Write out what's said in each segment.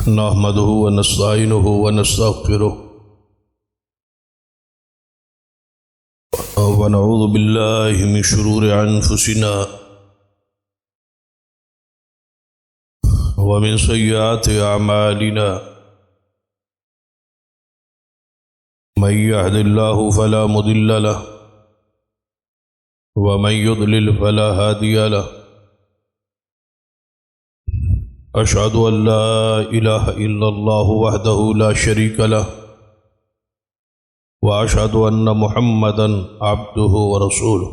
نحمده ونستعينه ونستغفره ونعوذ بالله من شرور أنفسنا ومن سيئات أعمالنا من يهد الله فلا مضل له ومن يضلل فلا هادي له أشهد أن لا إله إلا الله وحده لا شريك له وأشهد أن محمدًا عبده ورسوله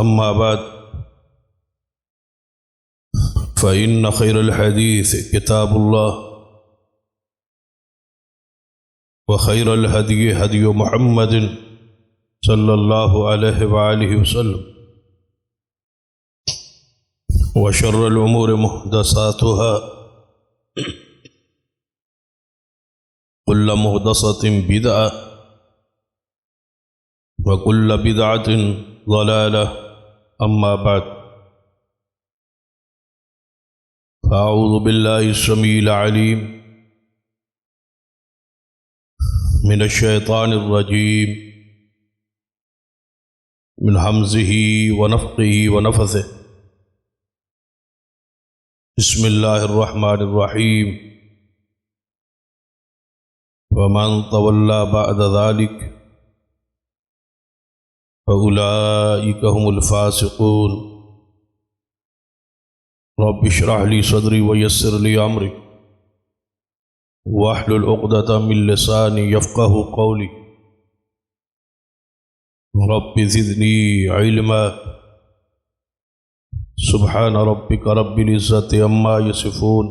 أما بعد فإن خير الحديث كتاب الله وخير الهدي هدي محمد صلى الله عليه وآله وسلم وشر الأمور محدثاتها كل محدثة بدعة وكل بدعة ضلالة أما بعد فأعوذ بالله السميع العليم من الشيطان الرجيم من همزه ونفخه ونفثه بسم الله الرحمن الرحيم ومن تولى بعد ذلك فأولئك هم الفاسقون رب اشرح لي صدري ويسر لي أمري واحلل عقدة من لساني يفقه قولي رب زدني علما سبحان ربك رب العزة عما يصفون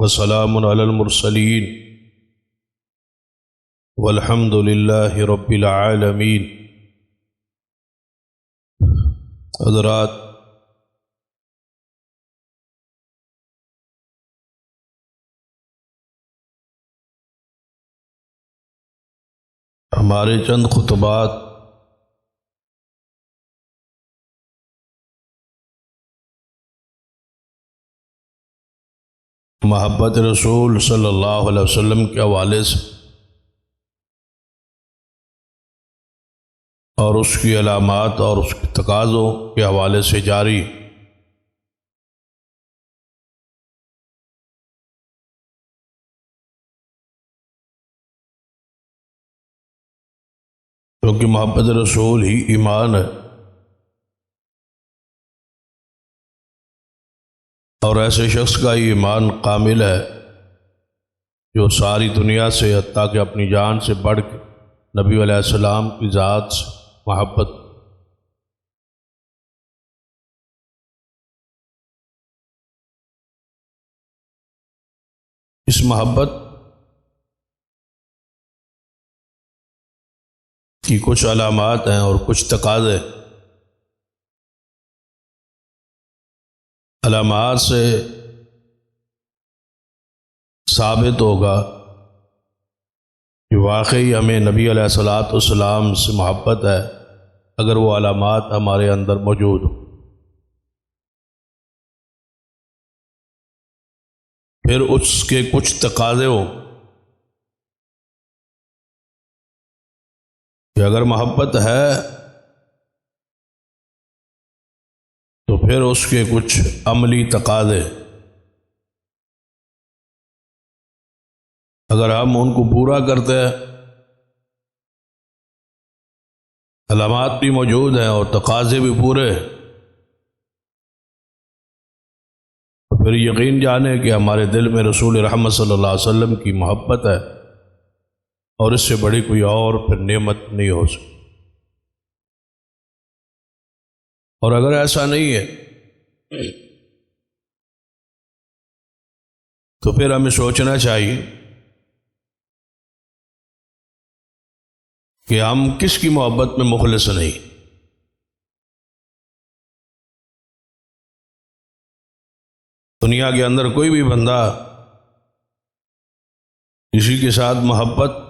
وسلام على المرسلين والحمد لله رب العالمين۔ حضرات، ہمارے چند خطبات محبت رسول صلی اللہ علیہ وسلم کے حوالے سے اور اس کی علامات اور اس کے تقاضوں کے حوالے سے جاری۔ کیونکہ محبت رسول ہی ایمان ہے، اور ایسے شخص کا ہی ایمان کامل ہے جو ساری دنیا سے حتیٰ کہ اپنی جان سے بڑھ کے نبی علیہ السلام کی ذات سے محبت۔ اس محبت کی کچھ علامات ہیں اور کچھ تقاضے۔ علامات سے ثابت ہوگا کہ واقعی ہمیں نبی علیہ السلام سے محبت ہے اگر وہ علامات ہمارے اندر موجود ہوں۔ پھر اس کے کچھ تقاضے ہوں کہ اگر محبت ہے تو پھر اس کے کچھ عملی تقاضے، اگر ہم ان کو پورا کرتے ہیں، علامات بھی موجود ہیں اور تقاضے بھی پورے، تو پھر یقین جانے کہ ہمارے دل میں رسول رحمت صلی اللہ علیہ وسلم کی محبت ہے، اور اس سے بڑی کوئی اور پھر نعمت نہیں ہو سکتی۔ اور اگر ایسا نہیں ہے تو پھر ہمیں سوچنا چاہیے کہ ہم کس کی محبت میں مخلص نہیں۔ دنیا کے اندر کوئی بھی بندہ کسی کے ساتھ محبت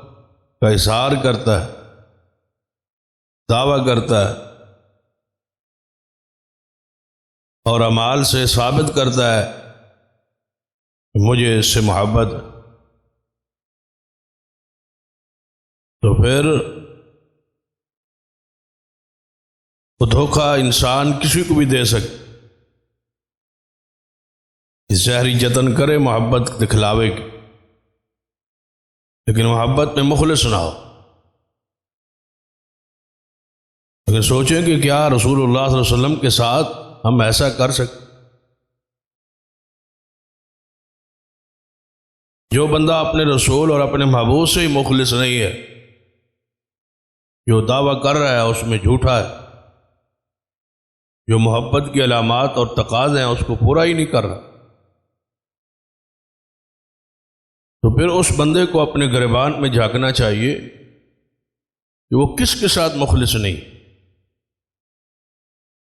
کا اظہار کرتا ہے، دعویٰ کرتا ہے، اور اعمال سے ثابت کرتا ہے کہ مجھے اس سے محبت ہے، تو پھر وہ دھوکہ انسان کسی کو بھی دے سکے، ظاہری جتن کرے محبت دکھلاوے کی، لیکن محبت میں مخلص نہ ہو۔ اگر سوچیں کہ کیا رسول اللہ صلی اللہ علیہ وسلم کے ساتھ ہم ایسا کر سکتے؟ جو بندہ اپنے رسول اور اپنے محبوب سے ہی مخلص نہیں ہے، جو دعویٰ کر رہا ہے اس میں جھوٹا ہے، جو محبت کی علامات اور تقاضے ہیں اس کو پورا ہی نہیں کر رہا، تو پھر اس بندے کو اپنے گریبان میں جھانکنا چاہیے کہ وہ کس کے ساتھ مخلص نہیں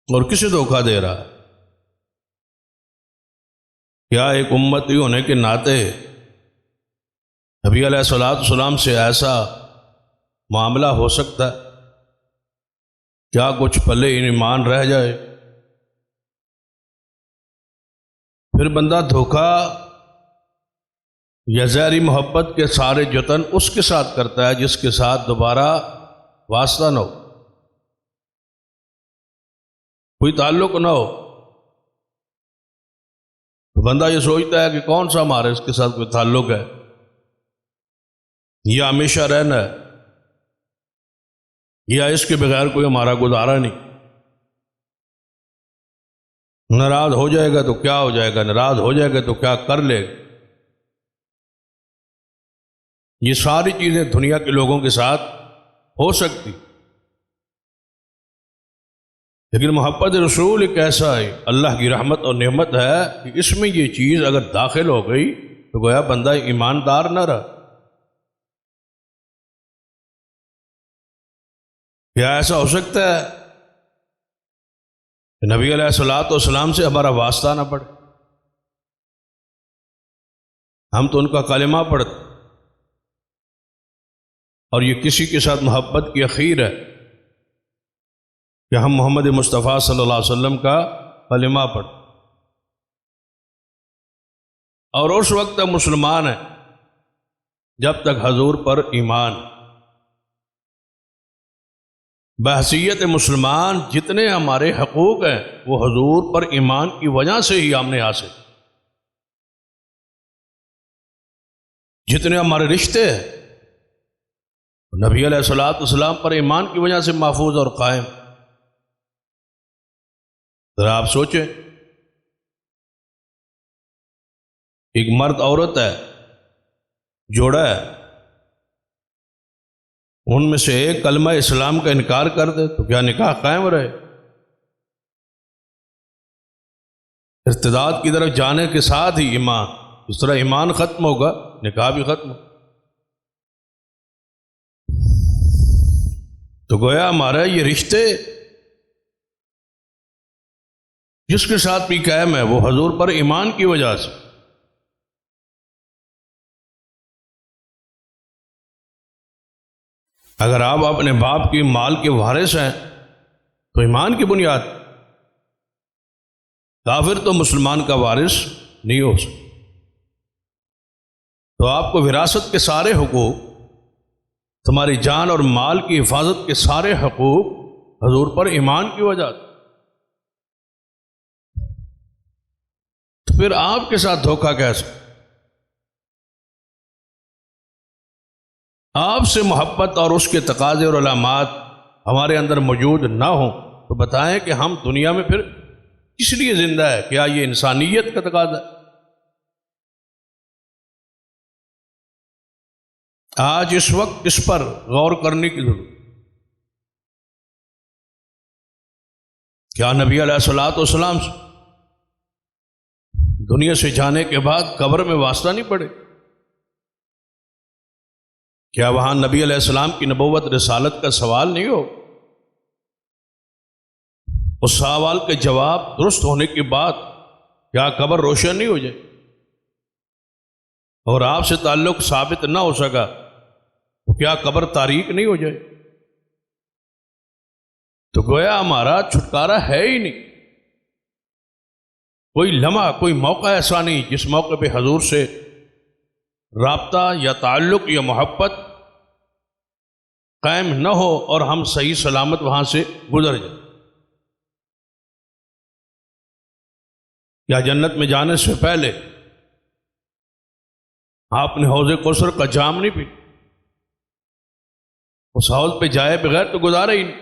اور کسے دھوکہ دے رہا ہے۔ کیا ایک امتی ہونے کے ناطے نبی علیہ الصلوۃ والسلام سے ایسا معاملہ ہو سکتا ہے؟ کیا کچھ پلے ایمان رہ جائے؟ پھر بندہ دھوکہ یا ظاہری محبت کے سارے جتن اس کے ساتھ کرتا ہے جس کے ساتھ دوبارہ واسطہ نہ ہو، کوئی تعلق نہ ہو، تو بندہ یہ سوچتا ہے کہ کون سا ہمارے اس کے ساتھ کوئی تعلق ہے، یا ہمیشہ رہنا ہے، یا اس کے بغیر کوئی ہمارا گزارا نہیں، ناراض ہو جائے گا تو کیا ہو جائے گا، ناراض ہو جائے گا تو کیا کر لے گا۔ یہ ساری چیزیں دنیا کے لوگوں کے ساتھ ہو سکتی، لیکن محبت رسول ایک ایسا ہے، اللہ کی رحمت اور نعمت ہے کہ اس میں یہ چیز اگر داخل ہو گئی تو گویا بندہ ایماندار نہ رہا۔ کیا ایسا ہو سکتا ہے کہ نبی علیہ الصلوۃ والسلام سے ہمارا واسطہ نہ پڑے؟ ہم تو ان کا کلمہ پڑھتے، اور یہ کسی کے ساتھ محبت کی اخیر ہے کہ ہم محمد مصطفیٰ صلی اللہ علیہ وسلم کا کلمہ پڑھیں، اور اس وقت تک مسلمان ہیں جب تک حضور پر ایمان۔ بحیثیت مسلمان جتنے ہمارے حقوق ہیں وہ حضور پر ایمان کی وجہ سے ہی ہم نے حاصل، جتنے ہمارے رشتے ہیں نبی علیہ الصلوۃ والسلام پر ایمان کی وجہ سے محفوظ اور قائم۔ ذرا آپ سوچیں، ایک مرد عورت ہے، جوڑا ہے، ان میں سے ایک کلمہ اسلام کا انکار کر دے تو کیا نکاح قائم رہے؟ ارتداد کی طرف جانے کے ساتھ ہی ایمان، اس طرح ایمان ختم ہوگا نکاح بھی ختم ہوگا۔ تو گویا ہمارا یہ رشتے جس کے ساتھ بھی قائم ہے وہ حضور پر ایمان کی وجہ سے۔ اگر آپ اپنے باپ کی مال کے وارث ہیں تو ایمان کی بنیاد، کافر تو مسلمان کا وارث نہیں ہو سکتا، تو آپ کو وراثت کے سارے حقوق، تمہاری جان اور مال کی حفاظت کے سارے حقوق حضور پر ایمان کی وجہ سے۔ تو پھر آپ کے ساتھ دھوکہ کیسے؟ آپ سے محبت اور اس کے تقاضے اور علامات ہمارے اندر موجود نہ ہوں تو بتائیں کہ ہم دنیا میں پھر کس لیے زندہ ہے؟ کیا یہ انسانیت کا تقاضا ہے؟ آج اس وقت اس پر غور کرنے کی ضرورت۔ کیا نبی علیہ الصلوۃ والسلام سے دنیا سے جانے کے بعد قبر میں واسطہ نہیں پڑے؟ کیا وہاں نبی علیہ السلام کی نبوت رسالت کا سوال نہیں ہو؟ اس سوال کے جواب درست ہونے کے بعد کیا قبر روشن نہیں ہو جائے؟ اور آپ سے تعلق ثابت نہ ہو سکا تو کیا قبر تاریک نہیں ہو جائے؟ تو گویا ہمارا چھٹکارا ہے ہی نہیں۔ کوئی لمحہ، کوئی موقع ایسا نہیں جس موقع پہ حضور سے رابطہ یا تعلق یا محبت قائم نہ ہو اور ہم صحیح سلامت وہاں سے گزر جائیں. یا جنت میں جانے سے پہلے آپ نے حوض کوثر کا جام نہیں پی، اس حوض پہ جائے بغیر تو گزارا ہی نہیں.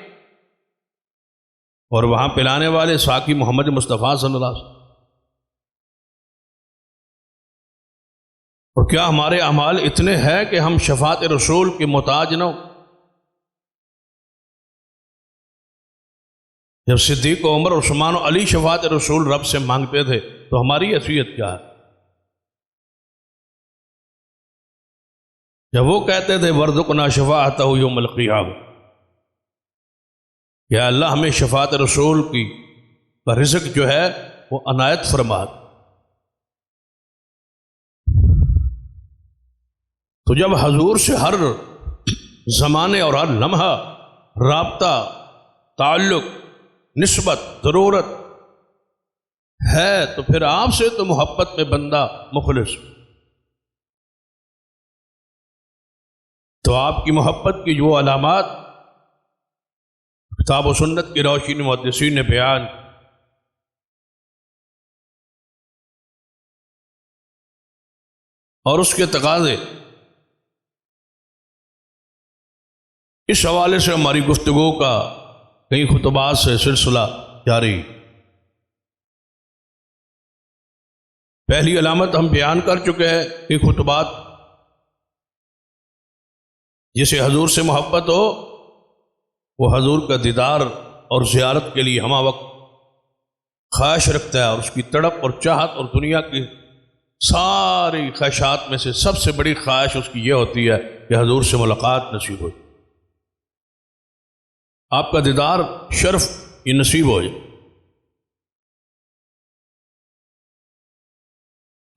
اور وہاں پلانے والے ساقی محمد مصطفیٰ صلی اللہ علیہ وسلم. اور کیا ہمارے اعمال اتنے ہیں کہ ہم شفاعت رسول کے محتاج نہ ہو؟ جب صدیق و عمر عثمان و علی شفاعت رسول رب سے مانگتے تھے تو ہماری حیثیت کیا ہے؟ جب وہ کہتے تھے وَرْزُقْنَا شَفَاعَتَهُ يَوْمَ الْقِيَامَةِ، یا اللہ ہمیں شفاعت رسول کی رزق جو ہے وہ عنایت فرما. تو جب حضور سے ہر زمانے اور ہر لمحہ رابطہ، تعلق، نسبت، ضرورت ہے تو پھر آپ سے تو محبت میں بندہ مخلص. تو آپ کی محبت کی جو علامات کتاب و سنت کی روشنی محدثین نے بیان، اور اس کے تقاضے، اس حوالے سے ہماری گفتگو کا کئی خطبات سے سلسلہ جاری. پہلی علامت ہم بیان کر چکے ہیں کہ خطبات، جسے حضور سے محبت ہو وہ حضور کا دیدار اور زیارت کے لیے ہمہ وقت خواہش رکھتا ہے، اور اس کی تڑپ اور چاہت اور دنیا کی ساری خواہشات میں سے سب سے بڑی خواہش اس کی یہ ہوتی ہے کہ حضور سے ملاقات نصیب ہو، آپ کا دیدار شرف یہ نصیب ہو جائے.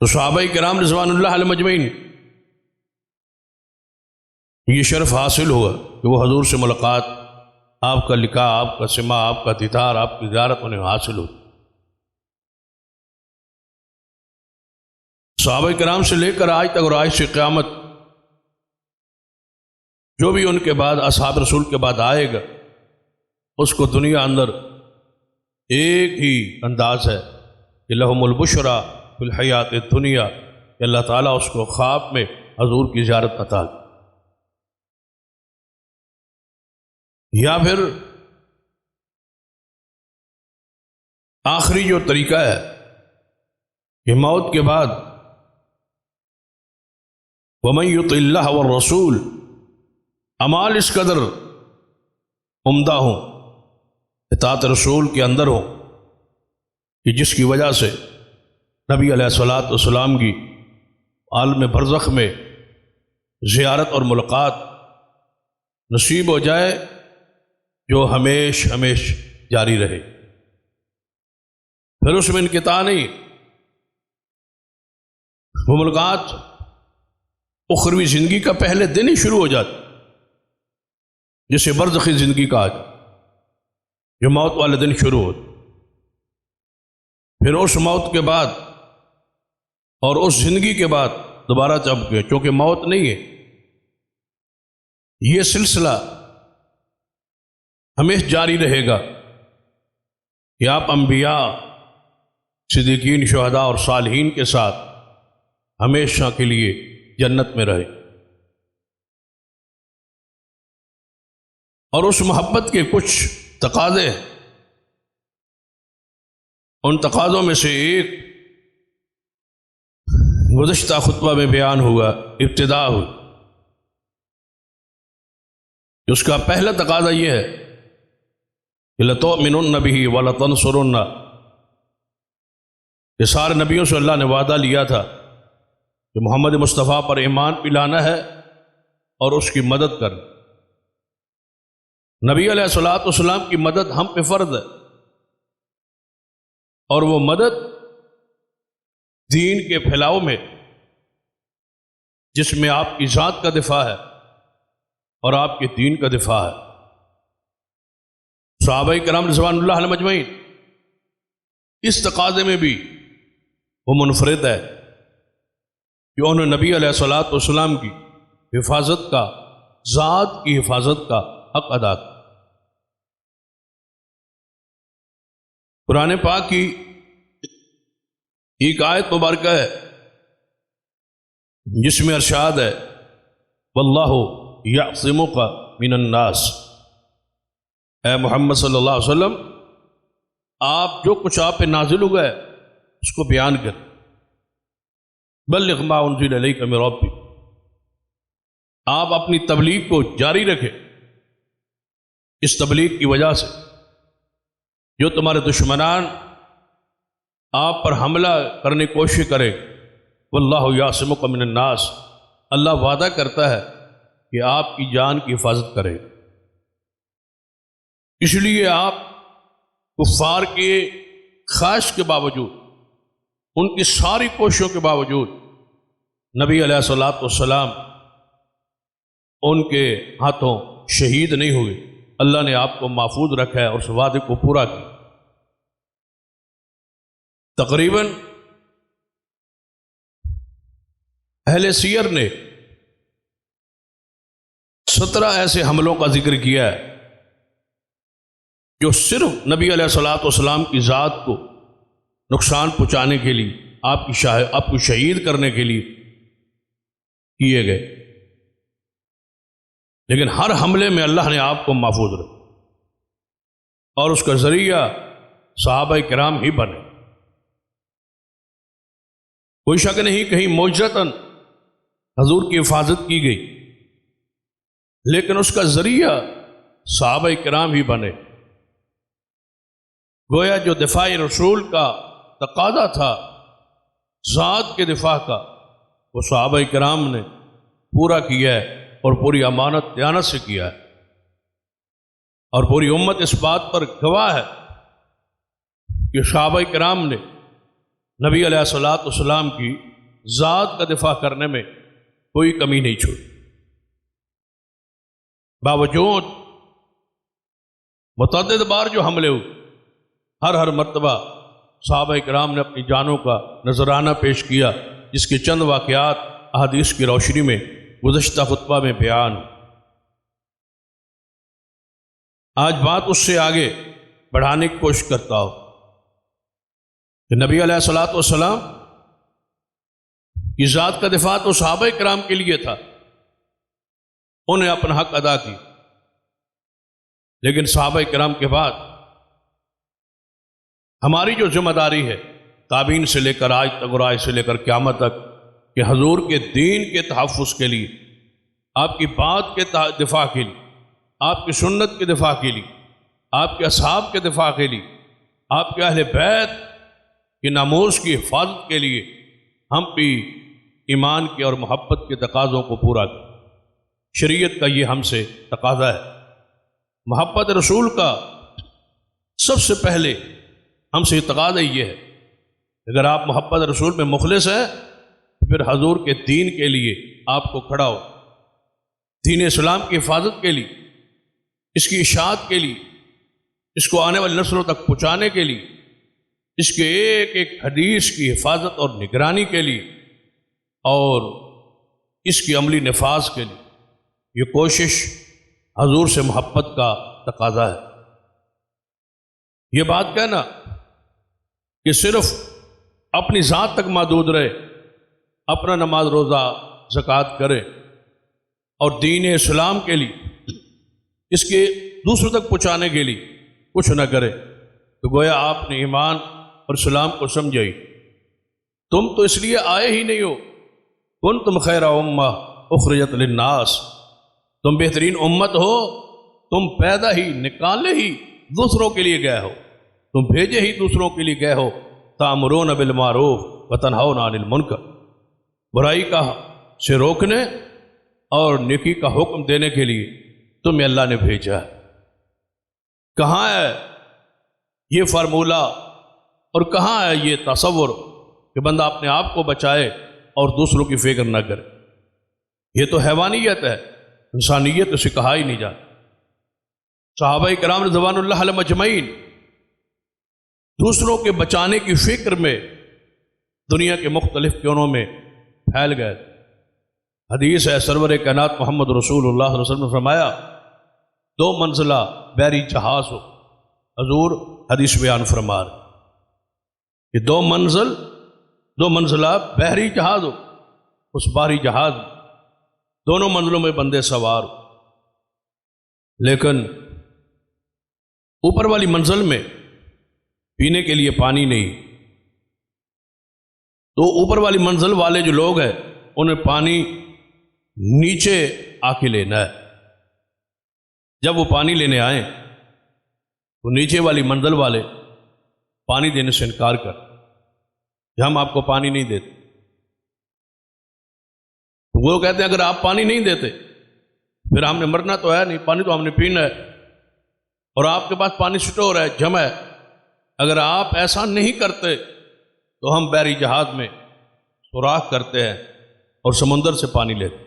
تو صحابہ کرام رضوان اللہ علیہ مجمعین یہ شرف حاصل ہوا کہ وہ حضور سے ملاقات، آپ کا لقاء، آپ کا سماع، آپ کا دیدار، آپ کی زیارت انہیں حاصل ہوئی. صحابہ کرام سے لے کر آج تک اور آج سے قیامت، جو بھی ان کے بعد اصحاب رسول کے بعد آئے گا، اس کو دنیا اندر ایک ہی انداز ہے کہ لہم البشریٰ فی الحیات الدنیا، کہ اللہ تعالیٰ اس کو خواب میں حضور کی زیارت عطا کی. یا پھر آخری جو طریقہ ہے کہ موت کے بعد وَمَن يُطِعِ اللَّهَ وَالرَّسُولَ، اعمال اس قدر عمدہ ہوں، اطاعت رسول کے اندر ہوں، کہ جس کی وجہ سے نبی علیہ الصلوۃ والسلام کی عالم برزخ میں زیارت اور ملاقات نصیب ہو جائے، جو ہمیش جاری رہے. پھر اس میں انقطاع نہیں، وہ ملاقات اخروی زندگی کا پہلے دن ہی شروع ہو جاتی، جسے برزخی زندگی کہا جائے، جو موت والے دن شروع ہوتی. پھر اس موت کے بعد اور اس زندگی کے بعد دوبارہ جب کے، چونکہ موت نہیں ہے، یہ سلسلہ ہمیشہ جاری رہے گا کہ آپ انبیاء، صدیقین، شہداء اور صالحین کے ساتھ ہمیشہ کے لیے جنت میں رہے. اور اس محبت کے کچھ تقاضے ہیں، ان تقاضوں میں سے ایک گزشتہ خطبہ میں بیان ہوا، ابتدا ہوئی. اس کا پہلا تقاضا یہ ہے کہ لَتُؤْمِنُنَّ بِهِ وَلَتَنْصُرُنَّ، کہ سارے نبیوں سے اللہ نے وعدہ لیا تھا کہ محمد مصطفیٰ پر ایمان پلانا ہے اور اس کی مدد کرنا. نبی علیہ الصلوۃ والسلام کی مدد ہم پہ فرض ہے، اور وہ مدد دین کے پھیلاؤ میں، جس میں آپ کی ذات کا دفاع ہے اور آپ کے دین کا دفاع ہے. صحابہ کرام رضوان اللہ علیہ مجمعین اس تقاضے میں بھی وہ منفرد ہے کہ انہوں نے نبی علیہ الصلوۃ والسلام کی حفاظت کا، ذات کی حفاظت کا حق ادا کیا۔ قرآن پاک کی ایک آیت مبارکہ ہے جس میں ارشاد ہے واللہ یعصمک من الناس، اے محمد صلی اللہ علیہ وسلم آپ جو کچھ آپ پہ نازل ہوا ہے اس کو بیان کر، بلغ ما انزل الیک من ربک، آپ اپنی تبلیغ کو جاری رکھیں۔ اس تبلیغ کی وجہ سے جو تمہارے دشمنان آپ پر حملہ کرنے کی کوشش کرے، واللہ یعصمک من الناس، اللہ وعدہ کرتا ہے کہ آپ کی جان کی حفاظت کرے۔ اس لیے آپ کفار کے خواہش کے باوجود، ان کی ساری کوششوں کے باوجود نبی علیہ الصلوۃ والسلام ان کے ہاتھوں شہید نہیں ہوئے، اللہ نے آپ کو محفوظ رکھا ہے اور اس وعدے کو پورا کیا۔ تقریباً اہل سیر نے 17 ایسے حملوں کا ذکر کیا ہے جو صرف نبی علیہ الصلوۃ والسلام کی ذات کو نقصان پہنچانے کے لیے، آپ کو شہید کرنے کے لیے کیے گئے، لیکن ہر حملے میں اللہ نے آپ کو محفوظ رکھا اور اس کا ذریعہ صحابہ کرام ہی بنے۔ کوئی شک نہیں کہیں معجزتاً حضور کی حفاظت کی گئی، لیکن اس کا ذریعہ صحابہ کرام ہی بنے۔ گویا جو دفاع رسول کا تقاضا تھا ذات کے دفاع کا، وہ صحابہ کرام نے پورا کیا ہے اور پوری امانت دیانت سے کیا ہے، اور پوری امت اس بات پر گواہ ہے کہ صحابہ کرام نے نبی علیہ الصلوۃ والسلام کی ذات کا دفاع کرنے میں کوئی کمی نہیں چھوڑی۔ باوجود متعدد بار جو حملے ہوئے، ہر مرتبہ صحابہ کرام نے اپنی جانوں کا نذرانہ پیش کیا، جس کے چند واقعات احادیث کی روشنی میں گزشتہ خطبہ میں بیان ہو۔ آج بات اس سے آگے بڑھانے کی کوشش کرتا ہوں کہ نبی علیہ الصلوۃ والسلام کی ذات کا دفاع تو صحابہ کرام کے لیے تھا، انہیں اپنا حق ادا کی، لیکن صحابہ کرام کے بعد ہماری جو ذمہ داری ہے تابعین سے لے کر آج تک اور آج سے لے کر قیامت تک، کہ حضور کے دین کے تحفظ کے لیے، آپ کی بات کے دفاع کے لیے، آپ کی سنت کے دفاع کے لیے، آپ کے اصحاب کے دفاع کے لیے، آپ کے اہل بیت کی ناموس کی حفاظت کے لیے ہم بھی ایمان کے اور محبت کے تقاضوں کو پورا کریں۔ شریعت کا یہ ہم سے تقاضا ہے۔ محبت رسول کا سب سے پہلے ہم سے تقاضا یہ ہے، اگر آپ محبت رسول میں مخلص ہیں تو پھر حضور کے دین کے لیے آپ کو کھڑا ہو، دین اسلام کی حفاظت کے لیے، اس کی اشاعت کے لیے، اس کو آنے والی نسلوں تک پہنچانے کے لیے، اس کے ایک ایک حدیث کی حفاظت اور نگرانی کے لیے، اور اس کی عملی نفاذ کے لیے یہ کوشش حضور سے محبت کا تقاضا ہے۔ یہ بات کہنا کہ صرف اپنی ذات تک محدود رہے، اپنا نماز روزہ زکوٰۃ کرے اور دین اسلام کے لیے، اس کے دوسروں تک پہنچانے کے لیے کچھ نہ کرے، تو گویا آپ نے ایمان اور اسلام کو سمجھا ہی۔ تم تو اس لیے آئے ہی نہیں ہو، کنتم خیر امہ اخرجت للناس، تم بہترین امت ہو، تم پیدا ہی نکالے ہی دوسروں کے لیے گئے ہو، تم بھیجے ہی دوسروں کے لیے گئے ہو، تأمرون بالمعروف وتنہون عن المنکر، برائی کا سے روکنے اور نیکی کا حکم دینے کے لیے تمہیں اللہ نے بھیجا ہے۔ کہاں ہے یہ فارمولہ اور کہاں ہے یہ تصور کہ بندہ اپنے آپ کو بچائے اور دوسروں کی فکر نہ کرے؟ یہ تو حیوانیت ہے، انسانیت اسے کہا ہی نہیں جاتا۔ صحابہ کرام رضوان اللہ علیہم اجمعین دوسروں کے بچانے کی فکر میں دنیا کے مختلف کونوں میں پھیل گئے۔ حدیث ہے سرور کائنات محمد رسول اللہ صلی اللہ علیہ وسلم نے فرمایا 2 منزلہ بحری جہاز ہو، حضور حدیث بیان فرما رہے کہ 2 منزلہ بحری جہاز ہو، اس بحری جہاز دونوں منزلوں میں بندے سوار ہو، لیکن اوپر والی منزل میں پینے کے لیے پانی نہیں، تو اوپر والی منزل والے جو لوگ ہیں انہیں پانی نیچے آ کے لینا ہے۔ جب وہ پانی لینے آئیں تو نیچے والی منزل والے پانی دینے سے انکار کر کہ ہم آپ کو پانی نہیں دیتے۔ تو وہ کہتے ہیں اگر آپ پانی نہیں دیتے پھر ہم نے مرنا تو ہے نہیں، پانی تو ہم نے پینا ہے، اور آپ کے پاس پانی سٹور ہے، جمع ہے، اگر آپ ایسا نہیں کرتے تو ہم بحری جہاز میں سوراخ کرتے ہیں اور سمندر سے پانی لیتے۔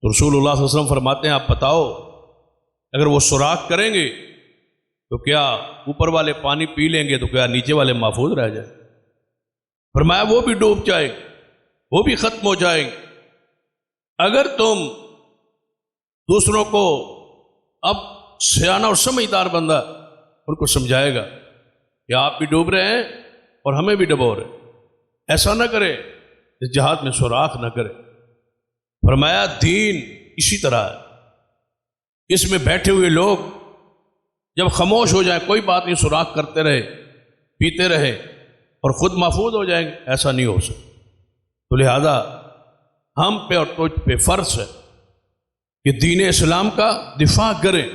تو رسول اللہ صلی اللہ علیہ وسلم فرماتے ہیں آپ بتاؤ اگر وہ سوراخ کریں گے تو کیا اوپر والے پانی پی لیں گے تو کیا نیچے والے محفوظ رہ جائیں؟ فرمایا وہ بھی ڈوب جائیں، وہ بھی ختم ہو جائیں۔ اگر تم دوسروں کو، اب سیانہ اور سمجھدار بندہ ان کو سمجھائے گا کہ آپ بھی ڈوب رہے ہیں اور ہمیں بھی ڈبو رہے ہیں، ایسا نہ کرے، اس جہاد میں سوراخ نہ کرے۔ فرمایا دین اسی طرح ہے، اس میں بیٹھے ہوئے لوگ جب خاموش ہو جائیں، کوئی بات نہیں، سوراخ کرتے رہے، پیتے رہے اور خود محفوظ ہو جائیں گے، ایسا نہیں ہو سکتا۔ تو لہذا ہم پہ اور تجھ پہ فرض ہے کہ دین اسلام کا دفاع کریں،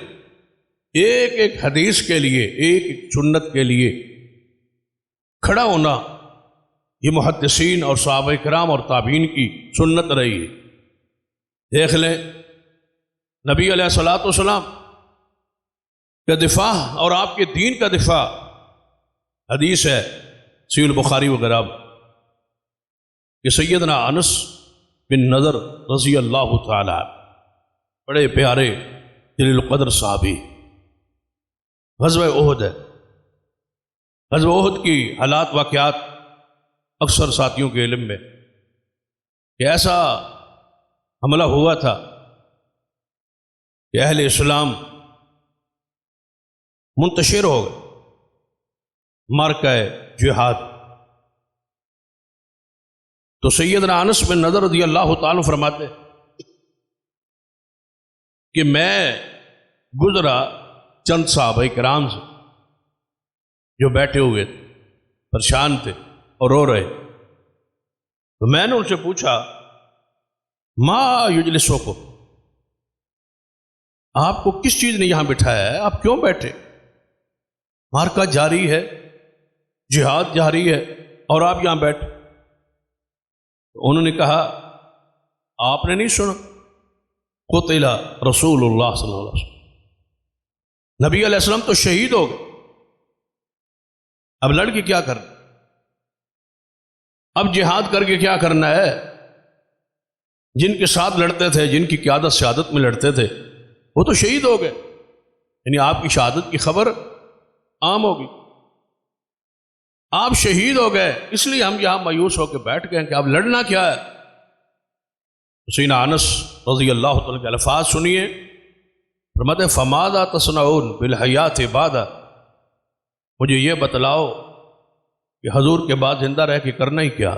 ایک ایک حدیث کے لیے، ایک ایک سنت کے لیے کھڑا ہونا یہ محدثین اور صحابہ کرام اور تابعین کی سنت رہی ہے۔ دیکھ لیں نبی علیہ الصلوۃ والسلام کا دفاع اور آپ کے دین کا دفاع، حدیث ہے صحیح البخاری وغیرہ کہ سیدنا انس بن نضر رضی اللہ تعالی عنہ بڑے پیارے جلیل القدر صحابی، غزوہ احد ہے، غزوہ احد کی حالات واقعات اکثر ساتھیوں کے علم میں کہ ایسا حملہ ہوا تھا کہ اہل اسلام منتشر ہو گئے، مارکہ جہاد۔ تو سیدنا انس بن نضر رضی اللہ تعالیٰ فرماتے کہ میں گزرا چند صحابہ کرام سے جو بیٹھے ہوئے تھے، پریشان تھے اور رو رہے، تو میں نے ان سے پوچھا ما یجلسوکم، آپ کو کس چیز نے یہاں بٹھایا ہے، آپ کیوں بیٹھے؟ مارکہ جاری ہے، جہاد جاری ہے اور آپ یہاں بیٹھے۔ انہوں نے کہا آپ نے نہیں سنا قتل رسول اللہ صلی اللہ علیہ وسلم، نبی علیہ السلام تو شہید ہو گئے، اب لڑ کے کیا کرنا، اب جہاد کر کے کیا کرنا ہے؟ جن کے ساتھ لڑتے تھے، جن کی قیادت سیادت میں لڑتے تھے، وہ تو شہید ہو گئے، یعنی آپ کی شہادت کی خبر عام ہوگی، آپ شہید ہو گئے، اس لیے ہم یہاں مایوس ہو کے بیٹھ گئے کہ اب لڑنا کیا ہے۔ سیدنا انس رضی اللہ تعالیٰ کے الفاظ سنیے، فرماتے ہیں فماذا تصنعون بالحیات بعد، مجھے یہ بتلاؤ کہ حضور کے بعد زندہ رہ کے کرنا ہی کیا،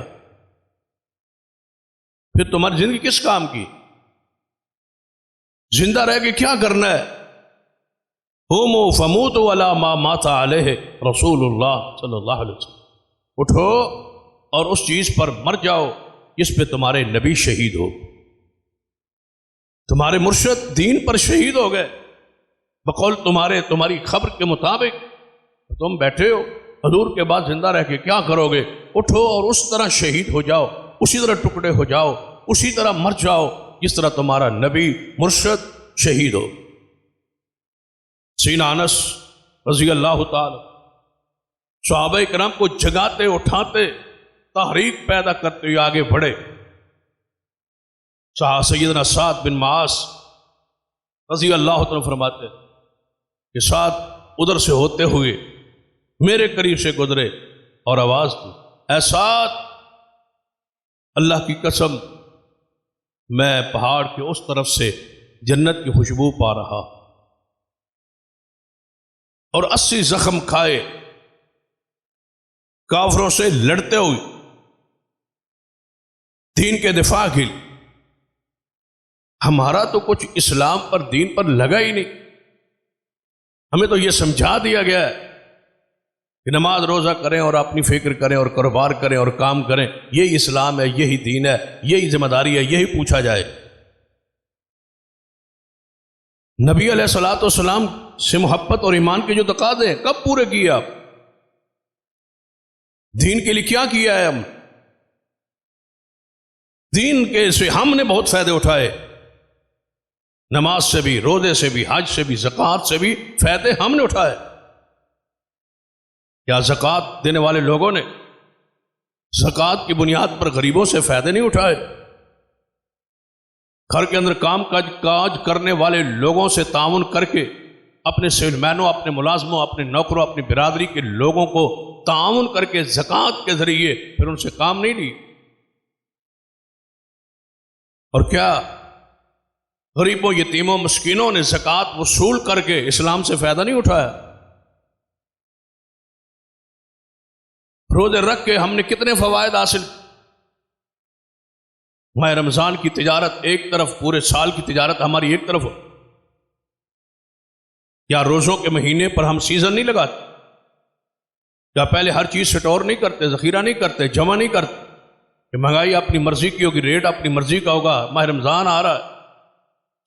پھر تمہاری زندگی کس کام کی، زندہ رہ کے کیا کرنا ہے؟ قوموا فموتوا علی ما مات علیہ رسول اللہ صلی اللہ علیہ وسلم، اٹھو اور اس چیز پر مر جاؤ جس پہ تمہارے نبی شہید ہو، تمہارے مرشد دین پر شہید ہو گئے، بقول تمہاری خبر کے مطابق تم بیٹھے ہو، حضور کے بعد زندہ رہ کے کیا کرو گے؟ اٹھو اور اس طرح شہید ہو جاؤ، اسی طرح ٹکڑے ہو جاؤ، اسی طرح مر جاؤ جس طرح تمہارا نبی مرشد شہید ہو۔ سیدنا انس رضی اللہ تعالی صحابہ کرام کو جگاتے اٹھاتے تحریک پیدا کرتے ہوئے آگے بڑھے۔ سیدنا سعد بن معاذ رضی اللہ تعالی فرماتے کہ سعد ادھر سے ہوتے ہوئے میرے قریب سے گزرے اور آواز دی اے سعد، اللہ کی قسم میں پہاڑ کے اس طرف سے جنت کی خوشبو پا رہا اور 80 زخم کھائے کافروں سے لڑتے ہوئے دین کے دفاع کے لیے۔ ہمارا تو کچھ اسلام پر دین پر لگا ہی نہیں۔ ہمیں تو یہ سمجھا دیا گیا ہے کہ نماز روزہ کریں اور اپنی فکر کریں اور کاروبار کریں اور کام کریں، یہی اسلام ہے، یہی دین ہے، یہی ذمہ داری ہے، یہی پوچھا جائے۔ نبی علیہ الصلوۃ والسلام سے محبت اور ایمان کے جو تقاضے ہیں کب پورے کیے آپ؟ دین کے لیے کیا کیا ہے ہم؟ دین کے سے ہم نے بہت فائدے اٹھائے، نماز سے بھی، روزے سے بھی، حج سے بھی، زکوٰۃ سے بھی فائدے ہم نے اٹھائے۔ کیا زکوٰۃ دینے والے لوگوں نے زکوٰۃ کی بنیاد پر غریبوں سے فائدے نہیں اٹھائے؟ گھر کے اندر کام کاج کرنے والے لوگوں سے تعاون کر کے اپنے سیل مینوں، اپنے ملازموں، اپنے نوکروں، اپنی برادری کے لوگوں کو تعاون کر کے زکوٰۃ کے ذریعے پھر ان سے کام نہیں لی؟ اور کیا غریبوں، یتیموں، مسکینوں نے زکوٰۃ وصول کر کے اسلام سے فائدہ نہیں اٹھایا؟ روزے رکھ کے ہم نے کتنے فوائد حاصل؟ ماہ رمضان کی تجارت ایک طرف، پورے سال کی تجارت ہماری ایک طرف ہو۔ کیا روزوں کے مہینے پر ہم سیزن نہیں لگاتے؟ کیا پہلے ہر چیز سٹور نہیں کرتے، ذخیرہ نہیں کرتے، جمع نہیں کرتے کہ مہنگائی اپنی مرضی کی ہوگی، ریٹ اپنی مرضی کا ہوگا، ماہ رمضان آ رہا ہے،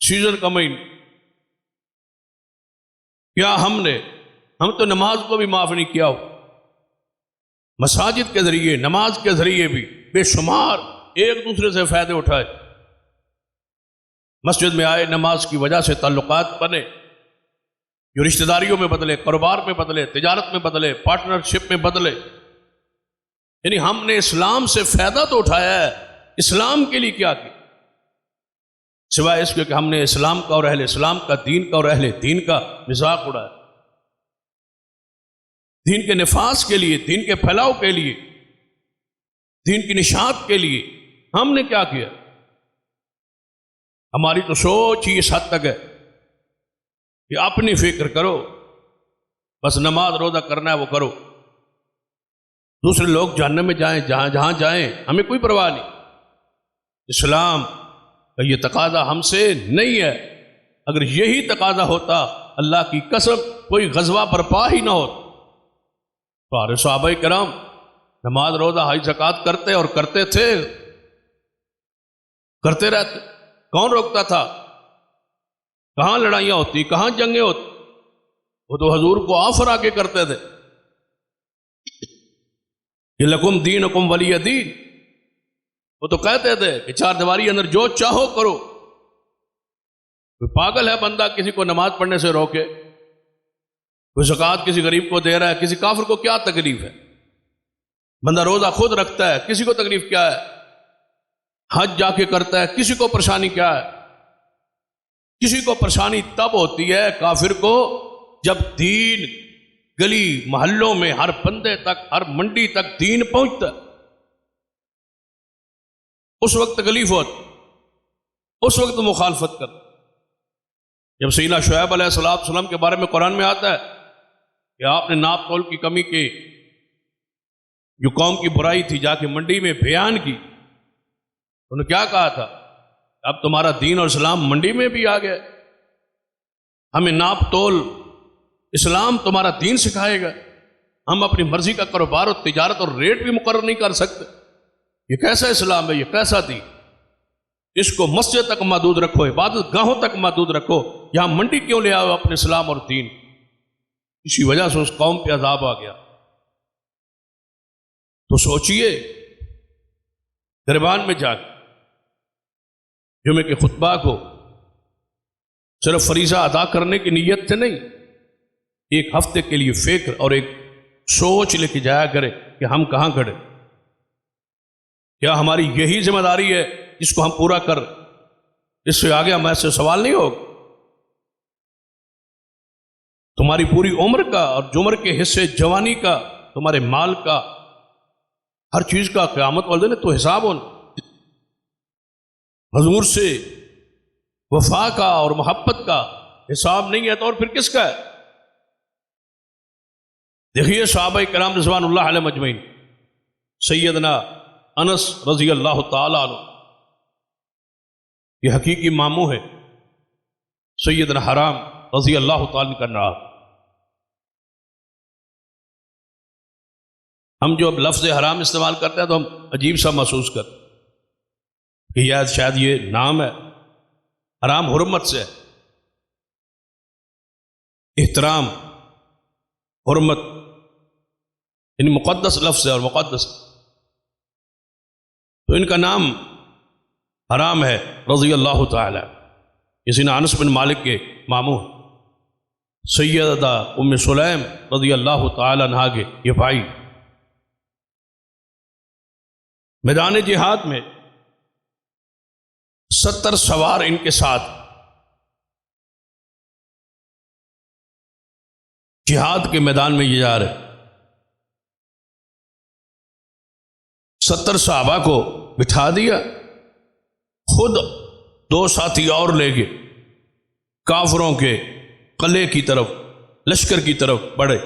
سیزن کا مہینہ؟ کیا ہم تو نماز کو بھی معاف نہیں کیا ہو؟ مساجد کے ذریعے، نماز کے ذریعے بھی بے شمار ایک دوسرے سے فائدے اٹھائے۔ مسجد میں آئے، نماز کی وجہ سے تعلقات بنے، جو رشتہ داریوں میں بدلے، کاروبار میں بدلے، تجارت میں بدلے، پارٹنرشپ میں بدلے۔ یعنی ہم نے اسلام سے فائدہ تو اٹھایا ہے، اسلام کے لیے کیا کیا سوائے اس کے کہ ہم نے اسلام کا اور اہل اسلام کا، دین کا اور اہل دین کا مذاق اڑایا؟ دین کے نفاذ کے لیے، دین کے پھیلاؤ کے لیے، دین کی نشاط کے لیے ہم نے کیا کیا؟ ہماری تو سوچ ہی اس حد تک ہے کہ اپنی فکر کرو، بس نماز روزہ کرنا ہے وہ کرو، دوسرے لوگ جہنم میں جائیں، جہاں جائیں، ہمیں کوئی پرواہ نہیں۔ اسلام کا یہ تقاضا ہم سے نہیں ہے۔ اگر یہی تقاضا ہوتا، اللہ کی قسم کوئی غزوہ برپا ہی نہ ہوتا۔ تو صحابہ کرام نماز روزہ حج زکوٰۃ کرتے اور کرتے تھے، کرتے رہتے، کون روکتا تھا؟ کہاں لڑائیاں ہوتی، کہاں جنگیں ہوتی؟ وہ تو حضور کو آفر آ کے کرتے تھے کہ لکم دینکم ولی دین۔ وہ تو کہتے تھے کہ چار دیواری اندر جو چاہو کرو۔ کوئی پاگل ہے بندہ کسی کو نماز پڑھنے سے روکے؟ کوئی زکوٰۃ کسی غریب کو دے رہا ہے، کسی کافر کو کیا تکلیف ہے؟ بندہ روزہ خود رکھتا ہے، کسی کو تکلیف کیا ہے؟ حج جا کے کرتا ہے، کسی کو پریشانی کیا ہے؟ کسی کو پریشانی تب ہوتی ہے کافر کو جب دین گلی محلوں میں ہر بندے تک، ہر منڈی تک دین پہنچتا ہے، اس وقت تکلیف ہوتی، اس وقت مخالفت کرتا۔ جب سیدنا شعیب علیہ السلام کے بارے میں قرآن میں آتا ہے کہ آپ نے ناپ تول کی کمی کی، جو قوم کی برائی تھی جا کے منڈی میں بیان کی، انہوں نے کیا کہا تھا؟ اب تمہارا دین اور اسلام منڈی میں بھی آ گیا، ہمیں ناپ تول اسلام تمہارا دین سکھائے گا، ہم اپنی مرضی کا کاروبار اور تجارت اور ریٹ بھی مقرر نہیں کر سکتے۔ یہ کیسا اسلام ہے، یہ کیسا دین؟ اس کو مسجد تک محدود رکھو، عبادت گاہوں تک محدود رکھو، یہاں منڈی کیوں لے آؤ اپنے اسلام اور دین؟ اسی وجہ سے اس قوم پہ عذاب آ گیا۔ تو سوچئے دربان میں جا کے جمعے کے خطبہ کو صرف فریضہ ادا کرنے کی نیت سے نہیں، ایک ہفتے کے لیے فکر اور ایک سوچ لے کے جایا کرے کہ ہم کہاں کھڑے، کیا ہماری یہی ذمہ داری ہے جس کو ہم پورا کر، اس سے آگے ہمیں سے سوال نہیں ہوگا۔ تمہاری پوری عمر کا اور عمر کے حصے جوانی کا، تمہارے مال کا، ہر چیز کا قیامت والے دن تو حساب ہونا. حضور سے وفا کا اور محبت کا حساب نہیں ہے تو اور پھر کس کا ہے؟ دیکھیے صحابہ کرام رضوان اللہ علیہ مجمعین، سیدنا انس رضی اللہ تعالیٰ عنہ، یہ حقیقی ماموں ہے سیدنا حرام رضی اللہ تعالیٰ کا نام. ہم جو اب لفظ حرام استعمال کرتے ہیں تو ہم عجیب سا محسوس کرتے کہ شاید یہ نام ہے. حرام حرمت سے ہے، احترام، حرمت، ان مقدس لفظ ہے اور مقدس، تو ان کا نام حرام ہے رضی اللہ تعالی. کسی نے انس بن مالک کے ماموں سیدہ ام سلیم رضی اللہ تعالی عنہا کے یہ بھائی میدان جہاد میں 70 سوار ان کے ساتھ جہاد کے میدان میں یہ جا رہے. 70 صحابہ کو بٹھا دیا، خود 2 ساتھی اور لے کے کافروں کے قلعے کی طرف، لشکر کی طرف بڑھے.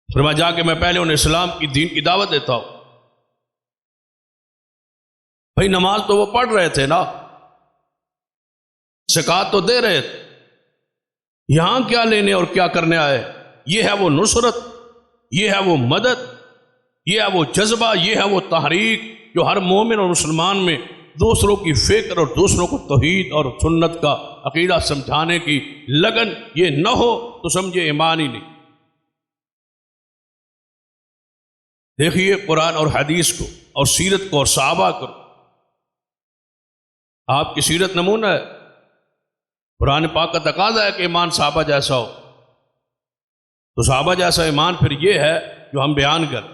پھر میں جا کے میں پہلے انہیں اسلام کی دین کی دعوت دیتا ہوں. بھائی نماز تو وہ پڑھ رہے تھے نا، زکوٰۃ تو دے رہے تھے، یہاں کیا لینے اور کیا کرنے آئے؟ یہ ہے وہ نصرت، یہ ہے وہ مدد، یہ ہے وہ جذبہ، یہ ہے وہ تحریک جو ہر مومن اور مسلمان میں دوسروں کی فکر اور دوسروں کو توحید اور سنت کا عقیدہ سمجھانے کی لگن یہ نہ ہو تو سمجھے ایمان ہی نہیں. دیکھیے قرآن اور حدیث کو اور سیرت کو اور صحابہ کو. آپ کی سیرت نمونہ ہے، قرآن پاک کا تقاضا ہے کہ ایمان صحابہ جیسا ہو، تو صحابہ جیسا ایمان پھر یہ ہے جو ہم بیان کریں.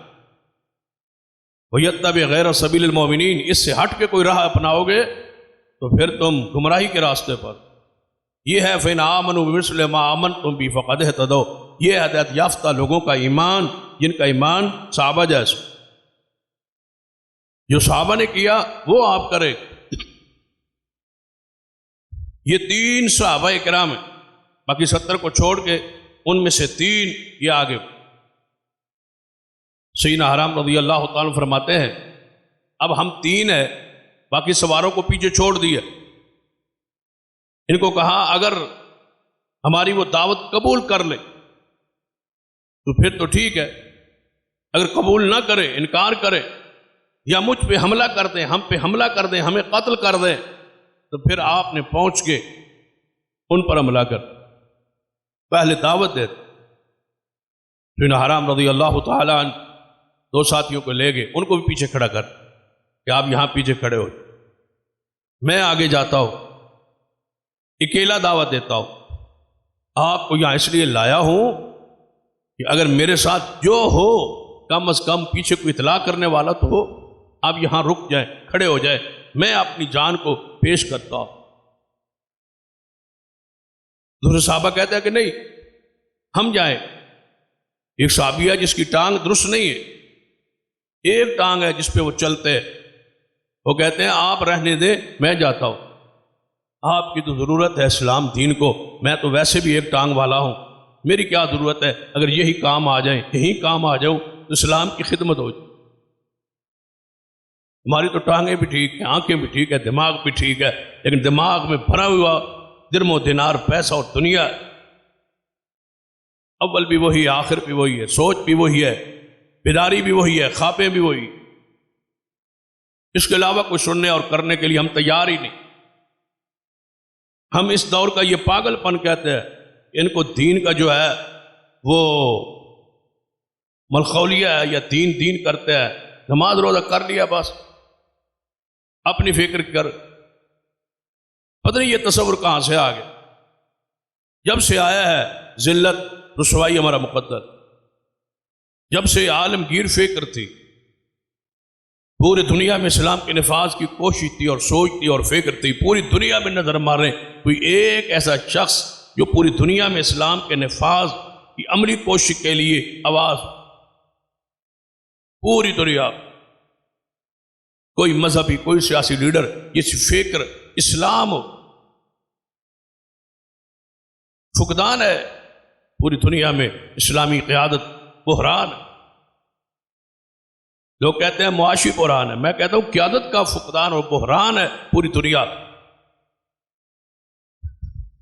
وَيَتَّبِعْ غَيْرَ سَبِيلِ الْمُؤْمِنِينَ، اس سے ہٹ کے کوئی راہ اپناؤ گے تو پھر تم گمراہی کے راستے پر. یہ ہے فَإِنْ آمَنُوا بِمِثْلِ مَا آمَنْتُمْ بِهِ فَقَدِ اهْتَدَوْا، یہ ہدایت یافتہ لوگوں کا ایمان جن کا ایمان صحابہ جیسا. جو صحابہ نے کیا وہ آپ کرے. یہ 3 صحابہ کرام ہیں، باقی 70 کو چھوڑ کے ان میں سے 3 یہ آگے. سیدنا حرام رضی اللہ تعالیٰ فرماتے ہیں اب ہم 3 ہیں، باقی سواروں کو پیچھے چھوڑ دیا. ان کو کہا اگر ہماری وہ دعوت قبول کر لے تو پھر تو ٹھیک ہے، اگر قبول نہ کرے، انکار کرے یا مجھ پہ حملہ کر دیں، ہم پہ حملہ کر دیں، ہمیں قتل کر دیں، تو پھر آپ نے پہنچ کے ان پر حملہ کر پہلے دعوت دے. سیدنا حرام رضی اللہ تعالیٰ عنہ 2 ساتھیوں کو لے گئے، ان کو بھی پیچھے کھڑا کر کہ آپ یہاں پیچھے کھڑے ہو، میں آگے جاتا ہوں، اکیلا دعوت دیتا ہوں. آپ کو یہاں اس لیے لایا ہوں کہ اگر میرے ساتھ جو ہو کم از کم پیچھے کو اطلاع کرنے والا تو ہو، آپ یہاں رک جائیں، کھڑے ہو جائیں، میں اپنی جان کو پیش کرتا ہوں. دوسرے صحابہ کہتے ہیں کہ نہیں ہم جائیں. ایک صحابی ہے جس کی ٹانگ درست نہیں ہے، ایک ٹانگ ہے جس پہ وہ چلتے ہیں، وہ کہتے ہیں آپ رہنے دیں میں جاتا ہوں. آپ کی تو ضرورت ہے اسلام دین کو، میں تو ویسے بھی ایک ٹانگ والا ہوں، میری کیا ضرورت ہے، اگر یہی کام آ جائیں، یہی کام آ جاؤں تو اسلام کی خدمت ہو جائے. ہماری تو ٹانگیں بھی ٹھیک ہیں، آنکھیں بھی ٹھیک ہے، دماغ بھی ٹھیک ہے، لیکن دماغ میں بھرا ہوا درم و دینار، پیسہ اور دنیا. اول بھی وہی ہے، آخر بھی وہی ہے، سوچ بھی وہی ہے، بیداری بھی وہی ہے، خوابیں بھی وہی. اس کے علاوہ کچھ سننے اور کرنے کے لیے ہم تیار ہی نہیں. ہم اس دور کا یہ پاگل پن کہتے ہیں، ان کو دین کا جو ہے وہ ملخولیہ ہے یا دین کرتے ہیں. نماز روزہ کر لیا بس، اپنی فکر کر. پتہ نہیں یہ تصور کہاں سے آ گیا. جب سے آیا ہے ذلت رسوائی ہمارا مقدر، جب سے عالمگیر فکر تھی، پوری دنیا میں اسلام کے نفاذ کی کوشش تھی اور سوچ تھی اور فکر تھی، پوری دنیا میں نظر مارے کوئی ایک ایسا شخص جو پوری دنیا میں اسلام کے نفاذ کی عملی کوشش کے لیے آواز پوری دنیا کوئی مذہبی کوئی سیاسی لیڈر یہ فکر اسلام فقدان ہے، پوری دنیا میں اسلامی قیادت بحران ہے۔ لوگ کہتے ہیں معاشی بحران ہے، میں کہتا ہوں قیادت کا فقدان اور بحران ہے پوری دنیا۔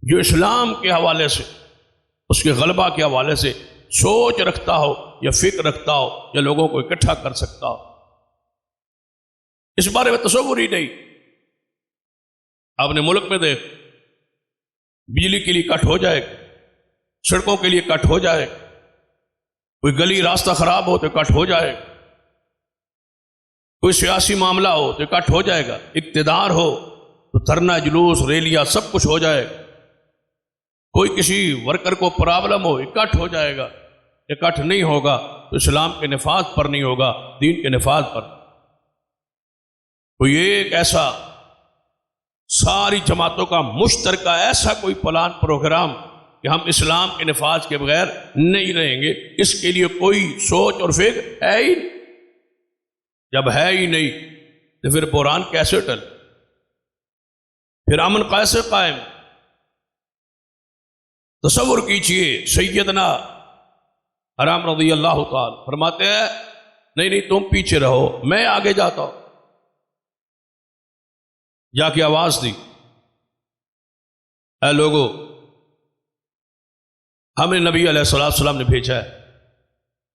جو اسلام کے حوالے سے، اس کے غلبہ کے حوالے سے سوچ رکھتا ہو یا فکر رکھتا ہو یا لوگوں کو اکٹھا کر سکتا ہو، اس بارے میں تصور ہی نہیں۔ آپ نے ملک میں دیکھ، بجلی کے لیے کٹ ہو جائے، سڑکوں کے لیے کٹ ہو جائے، کوئی گلی راستہ خراب ہو تو کٹ ہو جائے، کوئی سیاسی معاملہ ہو تو کٹ ہو جائے گا، اقتدار ہو تو دھرنا جلوس ریلیاں سب کچھ ہو جائے گا، کوئی کسی ورکر کو پرابلم ہو اکٹھ ہو جائے گا، اکٹھ نہیں ہوگا تو اسلام کے نفاذ پر نہیں ہوگا، دین کے نفاذ پر۔ کوئی ایک ایسا ساری جماعتوں کا مشترکہ ایسا کوئی پلان پروگرام کہ ہم اسلام کے نفاذ کے بغیر نہیں رہیں گے، اس کے لیے کوئی سوچ اور فکر ہے ہی نہیں۔ جب ہے ہی نہیں تو پھر بحران کیسے ٹل، پھر امن کیسے قائم؟ تصور کیجئے سیدنا حرام رضی اللہ تعالی فرماتے ہیں نہیں تم پیچھے رہو، میں آگے جاتا ہوں۔ جا کے آواز دی، اے لوگو، ہمیں نبی علیہ السلام نے بھیجا ہے،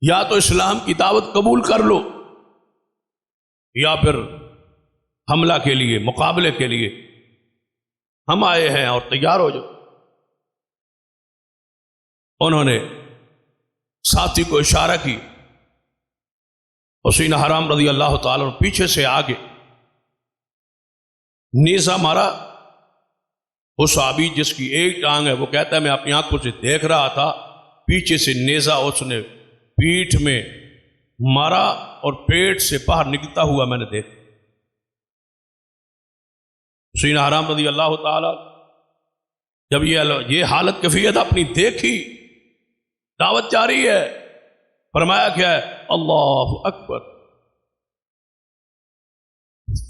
یا تو اسلام کی دعوت قبول کر لو یا پھر حملہ کے لیے، مقابلے کے لیے ہم آئے ہیں اور تیار ہو جاؤ۔ انہوں نے ساتھی کو اشارہ کی، حسین حرام رضی اللہ تعالیٰ پیچھے سے آگے نیزہ مارا۔ وہ صحابی جس کی ایک ٹانگ ہے وہ کہتا ہے میں اپنی آنکھوں سے دیکھ رہا تھا، پیچھے سے نیزہ اس نے پیٹھ میں مارا اور پیٹ سے باہر نکلتا ہوا میں نے دیکھا۔ حسین حرام رضی اللہ تعالی جب یہ حالت کیفیت اپنی دیکھی، دعوت جاری ہے، فرمایا کیا ہے؟ اللہ اکبر،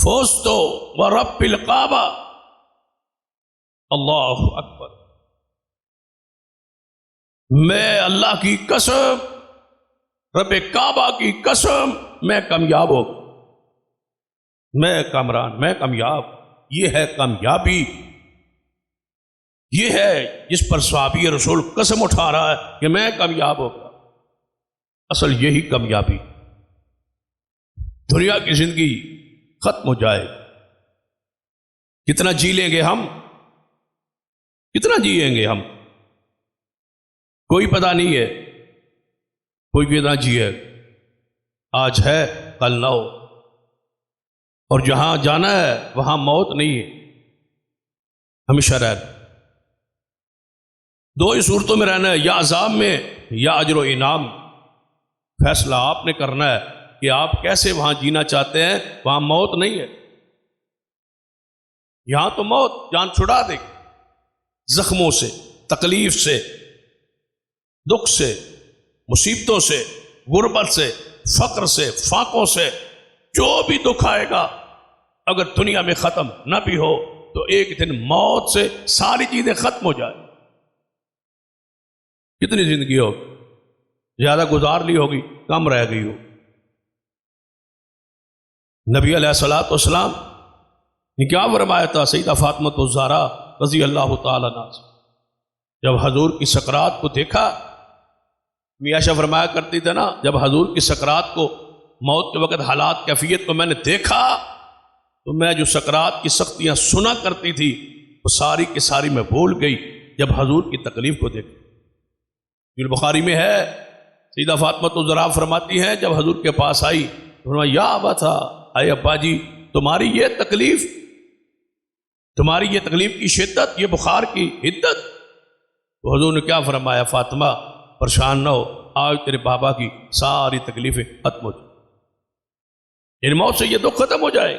فوزتو ورب الکعبہ، اللہ اکبر، میں اللہ کی قسم، رب کعبہ کی قسم، میں کامیاب ہوں، میں کامران، میں کامیاب۔ یہ ہے کامیابی، یہ ہے جس پر صحابی رسول قسم اٹھا رہا ہے کہ میں کامیاب ہوگا۔ اصل یہی کامیابی، دنیا کی زندگی ختم ہو جائے، کتنا جی لیں گے ہم، کتنا جیئیں گے ہم، کوئی پتہ نہیں ہے، کوئی کتنا جیے، آج ہے کل نہ ہو، اور جہاں جانا ہے وہاں موت نہیں ہے، ہمیشہ رہنا۔ دو ہی صورتوں میں رہنا ہے، یا عذاب میں یا اجر و انعام۔ فیصلہ آپ نے کرنا ہے کہ آپ کیسے وہاں جینا چاہتے ہیں، وہاں موت نہیں ہے۔ یہاں تو موت جان چھڑا دے گی، زخموں سے، تکلیف سے، دکھ سے، مصیبتوں سے، غربت سے، فقر سے، فاقوں سے، جو بھی دکھ آئے گا اگر دنیا میں ختم نہ بھی ہو تو ایک دن موت سے ساری چیزیں ختم ہو جائیں۔ کتنی زندگی ہوگی، زیادہ گزار لی ہوگی، کم رہ گئی ہو۔ نبی علیہ السلام نے کیا فرمایا تھا سیدہ فاطمہ الزہرا رضی اللہ تعالیٰ عنہا سے؟ جب حضور کی سکرات کو دیکھا، عائشہ فرمایا کرتی تھے نا، جب حضور کی سکرات کو، موت کے وقت حالات کیفیت کو میں نے دیکھا تو میں جو سکرات کی سختیاں سنا کرتی تھی وہ ساری کی ساری میں بھول گئی جب حضور کی تکلیف کو دیکھا۔ بخاری میں ہے، سیدہ فاطمہ الزہرا فرماتی ہیں جب حضور کے پاس آئی تو فرمایا یا ابا تھا، اے ابا جی، تمہاری یہ تکلیف، تمہاری یہ تکلیف کی شدت، یہ بخار کی حدت۔ تو حضور نے کیا فرمایا؟ فاطمہ پریشان نہ ہو، آج تیرے بابا کی ساری تکلیفیں ختم ہو جائیں، یعنی موت سے یہ دکھ ختم ہو جائے۔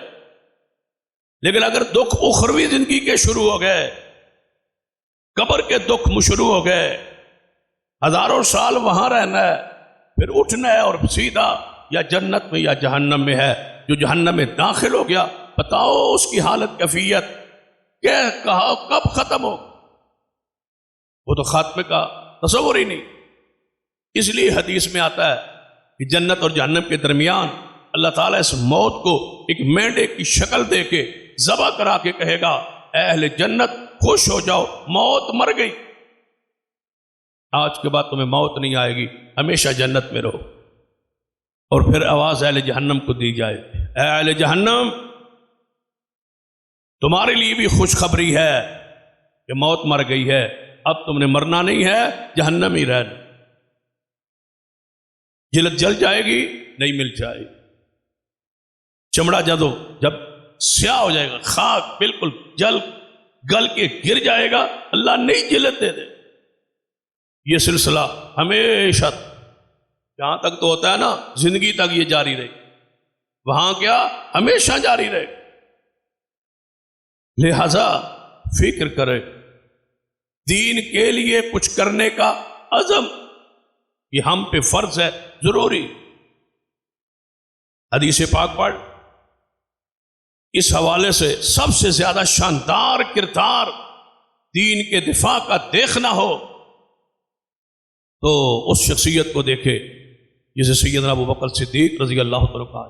لیکن اگر دکھ اخروی زندگی کے شروع ہو گئے، قبر کے دکھ شروع ہو گئے، ہزاروں سال وہاں رہنا ہے، پھر اٹھنا ہے اور سیدھا یا جنت میں یا جہنم میں ہے. جو جہنم میں داخل ہو گیا بتاؤ اس کی حالت کیفیت کہ کہا کب ختم ہو. وہ تو خاتمے کا تصور ہی نہیں. اس لیے حدیث میں آتا ہے کہ جنت اور جہنم کے درمیان اللہ تعالیٰ اس موت کو ایک مینڈے کی شکل دے کے ذبح کرا کے کہے گا اے اہل جنت خوش ہو جاؤ، موت مر گئی، آج کے بعد تمہیں موت نہیں آئے گی، ہمیشہ جنت میں رہو. اور پھر آواز اہل جہنم کو دی جائے اے اہل جہنم تمہارے لیے بھی خوشخبری ہے کہ موت مر گئی ہے، اب تم نے مرنا نہیں ہے، جہنم ہی رہنا. جلد جل جائے گی نہیں مل جائے گی. چمڑا جب سیاہ ہو جائے گا، خاک بالکل گل کے گر جائے گا، اللہ نہیں جلد دے دے. یہ سلسلہ ہمیشہ جہاں تک تو ہوتا ہے نا زندگی تک یہ جاری رہے، وہاں کیا ہمیشہ جاری رہے. لہذا فکر کرے، دین کے لیے کچھ کرنے کا عزم یہ ہم پہ فرض ہے، ضروری. حدیث پاک پڑھ، اس حوالے سے سب سے زیادہ شاندار کردار دین کے دفاع کا دیکھنا ہو تو اس شخصیت کو دیکھے جسے سیدنا ابو بکر صدیق رضی اللہ عنہ،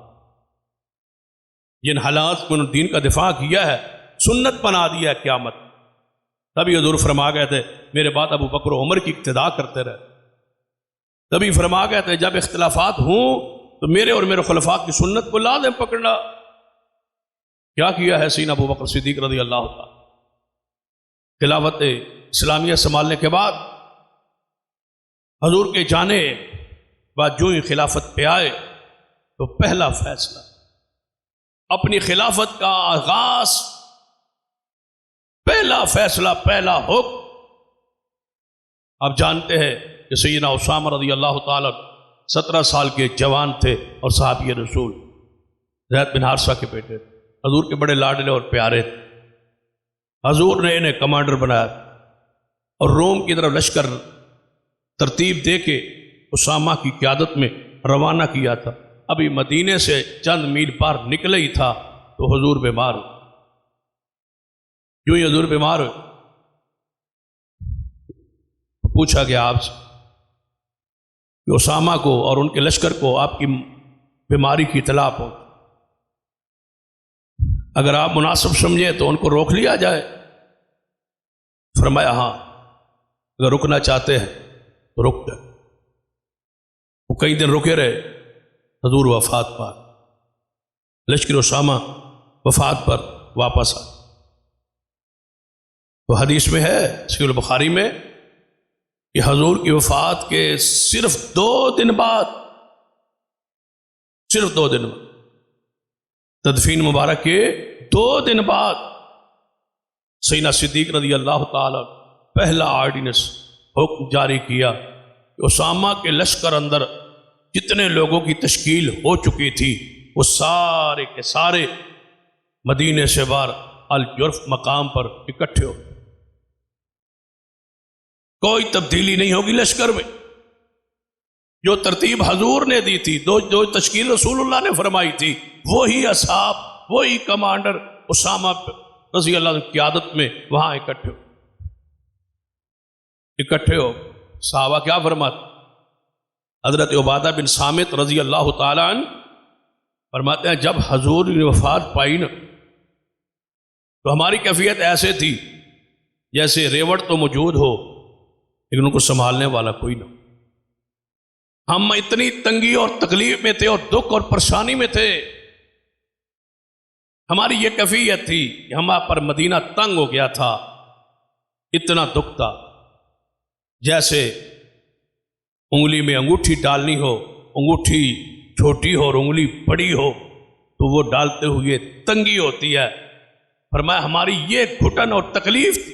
جن حالات کو دین کا دفاع کیا ہے، سنت بنا دیا ہے قیامت. تبھی حضور فرما گئے تھے میرے بعد ابو بکر و عمر کی اقتداء کرتے رہے. تبھی فرما گئے تھے جب اختلافات ہوں تو میرے اور میرے خلفاء کی سنت کو لازم پکڑنا. کیا کیا ہے سیدنا ابو بکر صدیق رضی اللہ تعالی خلافت اسلامیہ سنبھالنے کے بعد، حضور کے جانے بعد جو ہی خلافت پہ آئے تو پہلا فیصلہ، اپنی خلافت کا آغاز، پہلا فیصلہ، پہلا حکم. آپ جانتے ہیں کہ سیدنا اسامہ رضی اللہ تعالی 17 سال کے جوان تھے اور صحابی رسول، زید بن حارثہ کے بیٹے، حضور کے بڑے لاڈلے اور پیارے تھے. حضور نے انہیں کمانڈر بنایا اور روم کی طرف لشکر ترتیب دے کے اسامہ کی قیادت میں روانہ کیا تھا. ابھی مدینے سے چند میل پار نکلے ہی تھا تو حضور بیمار ہو. جو ہی حضور بیمار ہو پوچھا گیا آپ سے کہ اسامہ کو اور ان کے لشکر کو آپ کی بیماری کی اطلاع پہنچ، اگر آپ مناسب سمجھیں تو ان کو روک لیا جائے. فرمایا ہاں، اگر رکنا چاہتے ہیں تو رک جائے. وہ کئی دن رکے رہے، حضور وفات پا، لشکر اسامہ وفات پر واپس آ. تو حدیث میں ہے صحیح البخاری میں کہ حضور کی وفات کے صرف 2 دن بعد، صرف 2 دن بعد، تدفین مبارک کے 2 دن بعد سیدنا صدیق رضی اللہ تعالی پہلا آرڈیننس حکم جاری کیا کہ اسامہ کے لشکر اندر جتنے لوگوں کی تشکیل ہو چکی تھی وہ سارے کے سارے مدینے سے باہر الجرف مقام پر اکٹھے ہو. کوئی تبدیلی نہیں ہوگی لشکر میں. جو ترتیب حضور نے دی تھی، جو تشکیل رسول اللہ نے فرمائی تھی، وہی اصحاب، وہی کمانڈر اسامہ رضی اللہ عنہ کی قیادت میں وہاں اکٹھے ہو. صحابہ کیا فرماتے؟ حضرت عبادہ بن صامت رضی اللہ تعالیٰ عنہ فرماتے ہیں جب حضور نے وفات پائی نا تو ہماری کیفیت ایسے تھی جیسے ریوڑ تو موجود ہو لیکن ان کو سنبھالنے والا کوئی نہ. ہم اتنی تنگی اور تکلیف میں تھے اور دکھ اور پریشانی میں تھے. ہماری یہ کیفیت تھی کہ ہمارا پر مدینہ تنگ ہو گیا تھا، اتنا دکھ تھا. جیسے انگلی میں انگوٹھی ڈالنی ہو، انگوٹھی چھوٹی ہو اور انگلی بڑی ہو تو وہ ڈالتے ہوئے تنگی ہوتی ہے. فرمایا ہماری یہ گھٹن اور تکلیف تھی.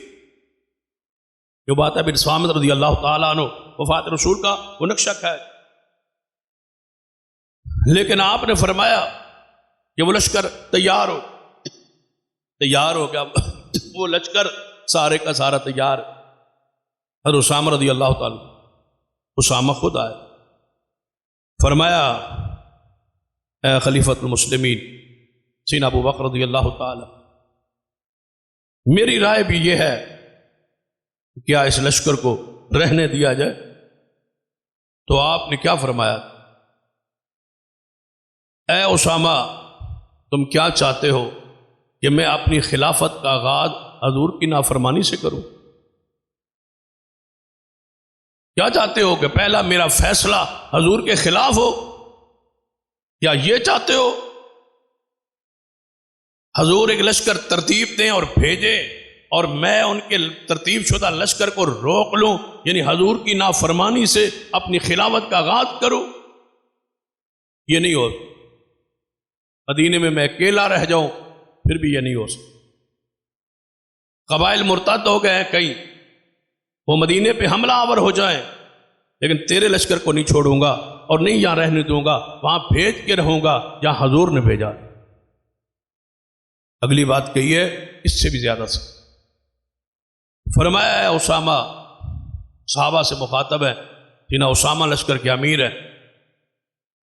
جو بات ہے بن صامت رضی اللہ تعالیٰ عنہ وفات رسول کا وہ نقشہ ہے. لیکن آپ نے فرمایا کہ وہ لشکر تیار ہو گیا. وہ لشکر سارے کا سارا تیار. حضرت اسامہ رضی اللہ تعالیٰ، اسامہ خود آئے، فرمایا اے خلیفۃ المسلمین سیدنا ابو بکر رضی اللہ تعالی، میری رائے بھی یہ ہے، کیا اس لشکر کو رہنے دیا جائے؟ تو آپ نے کیا فرمایا؟ اے اسامہ، تم کیا چاہتے ہو کہ میں اپنی خلافت کا آغاز حضور کی نافرمانی سے کروں؟ کیا چاہتے ہو کہ پہلا میرا فیصلہ حضور کے خلاف ہو؟ یا یہ چاہتے ہو حضور ایک لشکر ترتیب دیں اور بھیجیں اور میں ان کے ترتیب شدہ لشکر کو روک لوں، یعنی حضور کی نافرمانی سے اپنی خلافت کا آغاز کروں؟ یہ نہیں ہو، مدینے میں اکیلا رہ جاؤں پھر بھی یہ نہیں ہو سکتا۔ قبائل مرتد ہو گئے ہیں کئی، وہ مدینے پہ حملہ آور ہو جائیں، لیکن تیرے لشکر کو نہیں چھوڑوں گا اور نہیں یہاں رہنے دوں گا، وہاں بھیج کے رہوں گا جہاں حضور نے بھیجا۔ اگلی بات کہی ہے اس سے بھی زیادہ سے، فرمایا ہے اسامہ، صحابہ سے مخاطب ہے، سیدنا اسامہ لشکر کے امیر ہیں،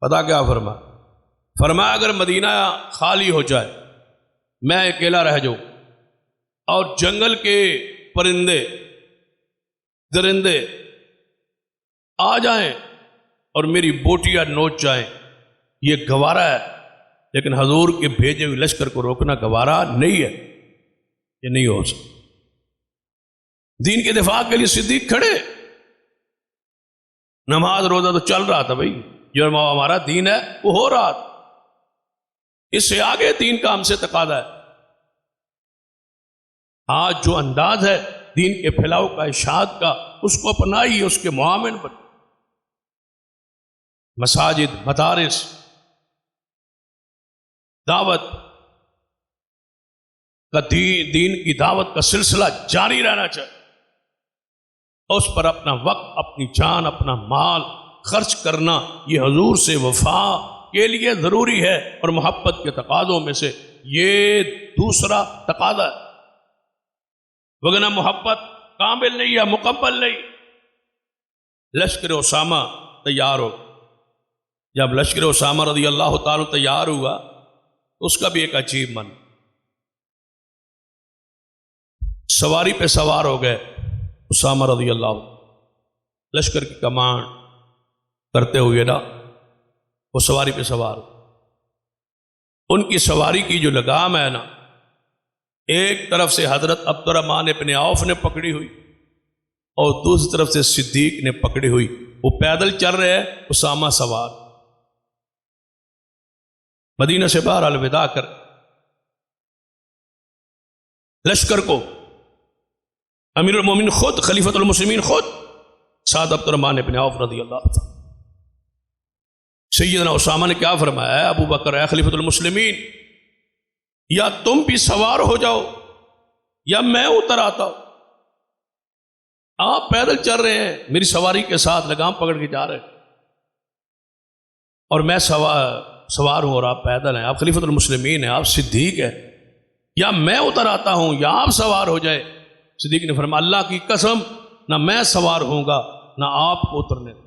پتہ کیا فرمایا اگر مدینہ خالی ہو جائے، میں اکیلا رہ جاؤں اور جنگل کے پرندے درندے آ جائیں اور میری بوٹیاں نوچ جائیں، یہ گوارا ہے، لیکن حضور کے بھیجے ہوئے لشکر کو روکنا گوارا نہیں ہے، یہ نہیں ہو سکتا۔ دین کے دفاع کے لیے صدیق کھڑے، نماز روزہ تو چل رہا تھا، بھائی جو ہمارا دین ہے وہ ہو رہا تھا، اس سے آگے دین کا ہم سے تقاضا ہے۔ آج جو انداز ہے دین کے پھیلاؤ کا، اشاعت کا، اس کو اپنائیے، اس کے معاون بن، مساجد، مدارس، دعوت کا دین کی دعوت کا سلسلہ جاری رہنا چاہیے، اس پر اپنا وقت، اپنی جان، اپنا مال خرچ کرنا یہ حضور سے وفا کے لیے ضروری ہے، اور محبت کے تقاضوں میں سے یہ دوسرا تقاضا ہے، وگرنہ محبت کامل نہیں ہے، مکمل نہیں۔ لشکر اسامہ تیار ہو، جب لشکر اسامہ رضی اللہ تعالیٰ تیار ہوا تو اس کا بھی ایک عجیب من، سواری پہ سوار ہو گئے اسامہ رضی اللہ، لشکر کی کمانڈ کرتے ہوئے نا وہ سواری پہ سوار، ان کی سواری کی جو لگام ہے نا، ایک طرف سے حضرت عبد الرحمن ابن عوف نے پکڑی ہوئی اور دوسری طرف سے صدیق نے پکڑی ہوئی، وہ پیدل چل رہے ہیں، اسامہ سوار، مدینہ سے باہر الوداع کر لشکر کو امیر المومنین خود، خلیفۃ المسلمین خود سعد عبد الرحمن ابن عوف رضی اللہ عنہ، سیدنا اسامہ نے کیا فرمایا؟ اے ابو بکر، اے خلیفۃ المسلمین، یا تم بھی سوار ہو جاؤ یا میں اتر آتا ہوں، آپ پیدل چل رہے ہیں میری سواری کے ساتھ لگام پکڑ کے جا رہے ہیں، اور میں سوار ہوں اور آپ پیدل ہیں، آپ خلیفۃ المسلمین ہیں، آپ صدیق ہیں، یا میں اتر آتا ہوں یا آپ سوار ہو جائے۔ صدیق نے فرمایا اللہ کی قسم، نہ میں سوار ہوں گا نہ آپ کو اترنے دیں۔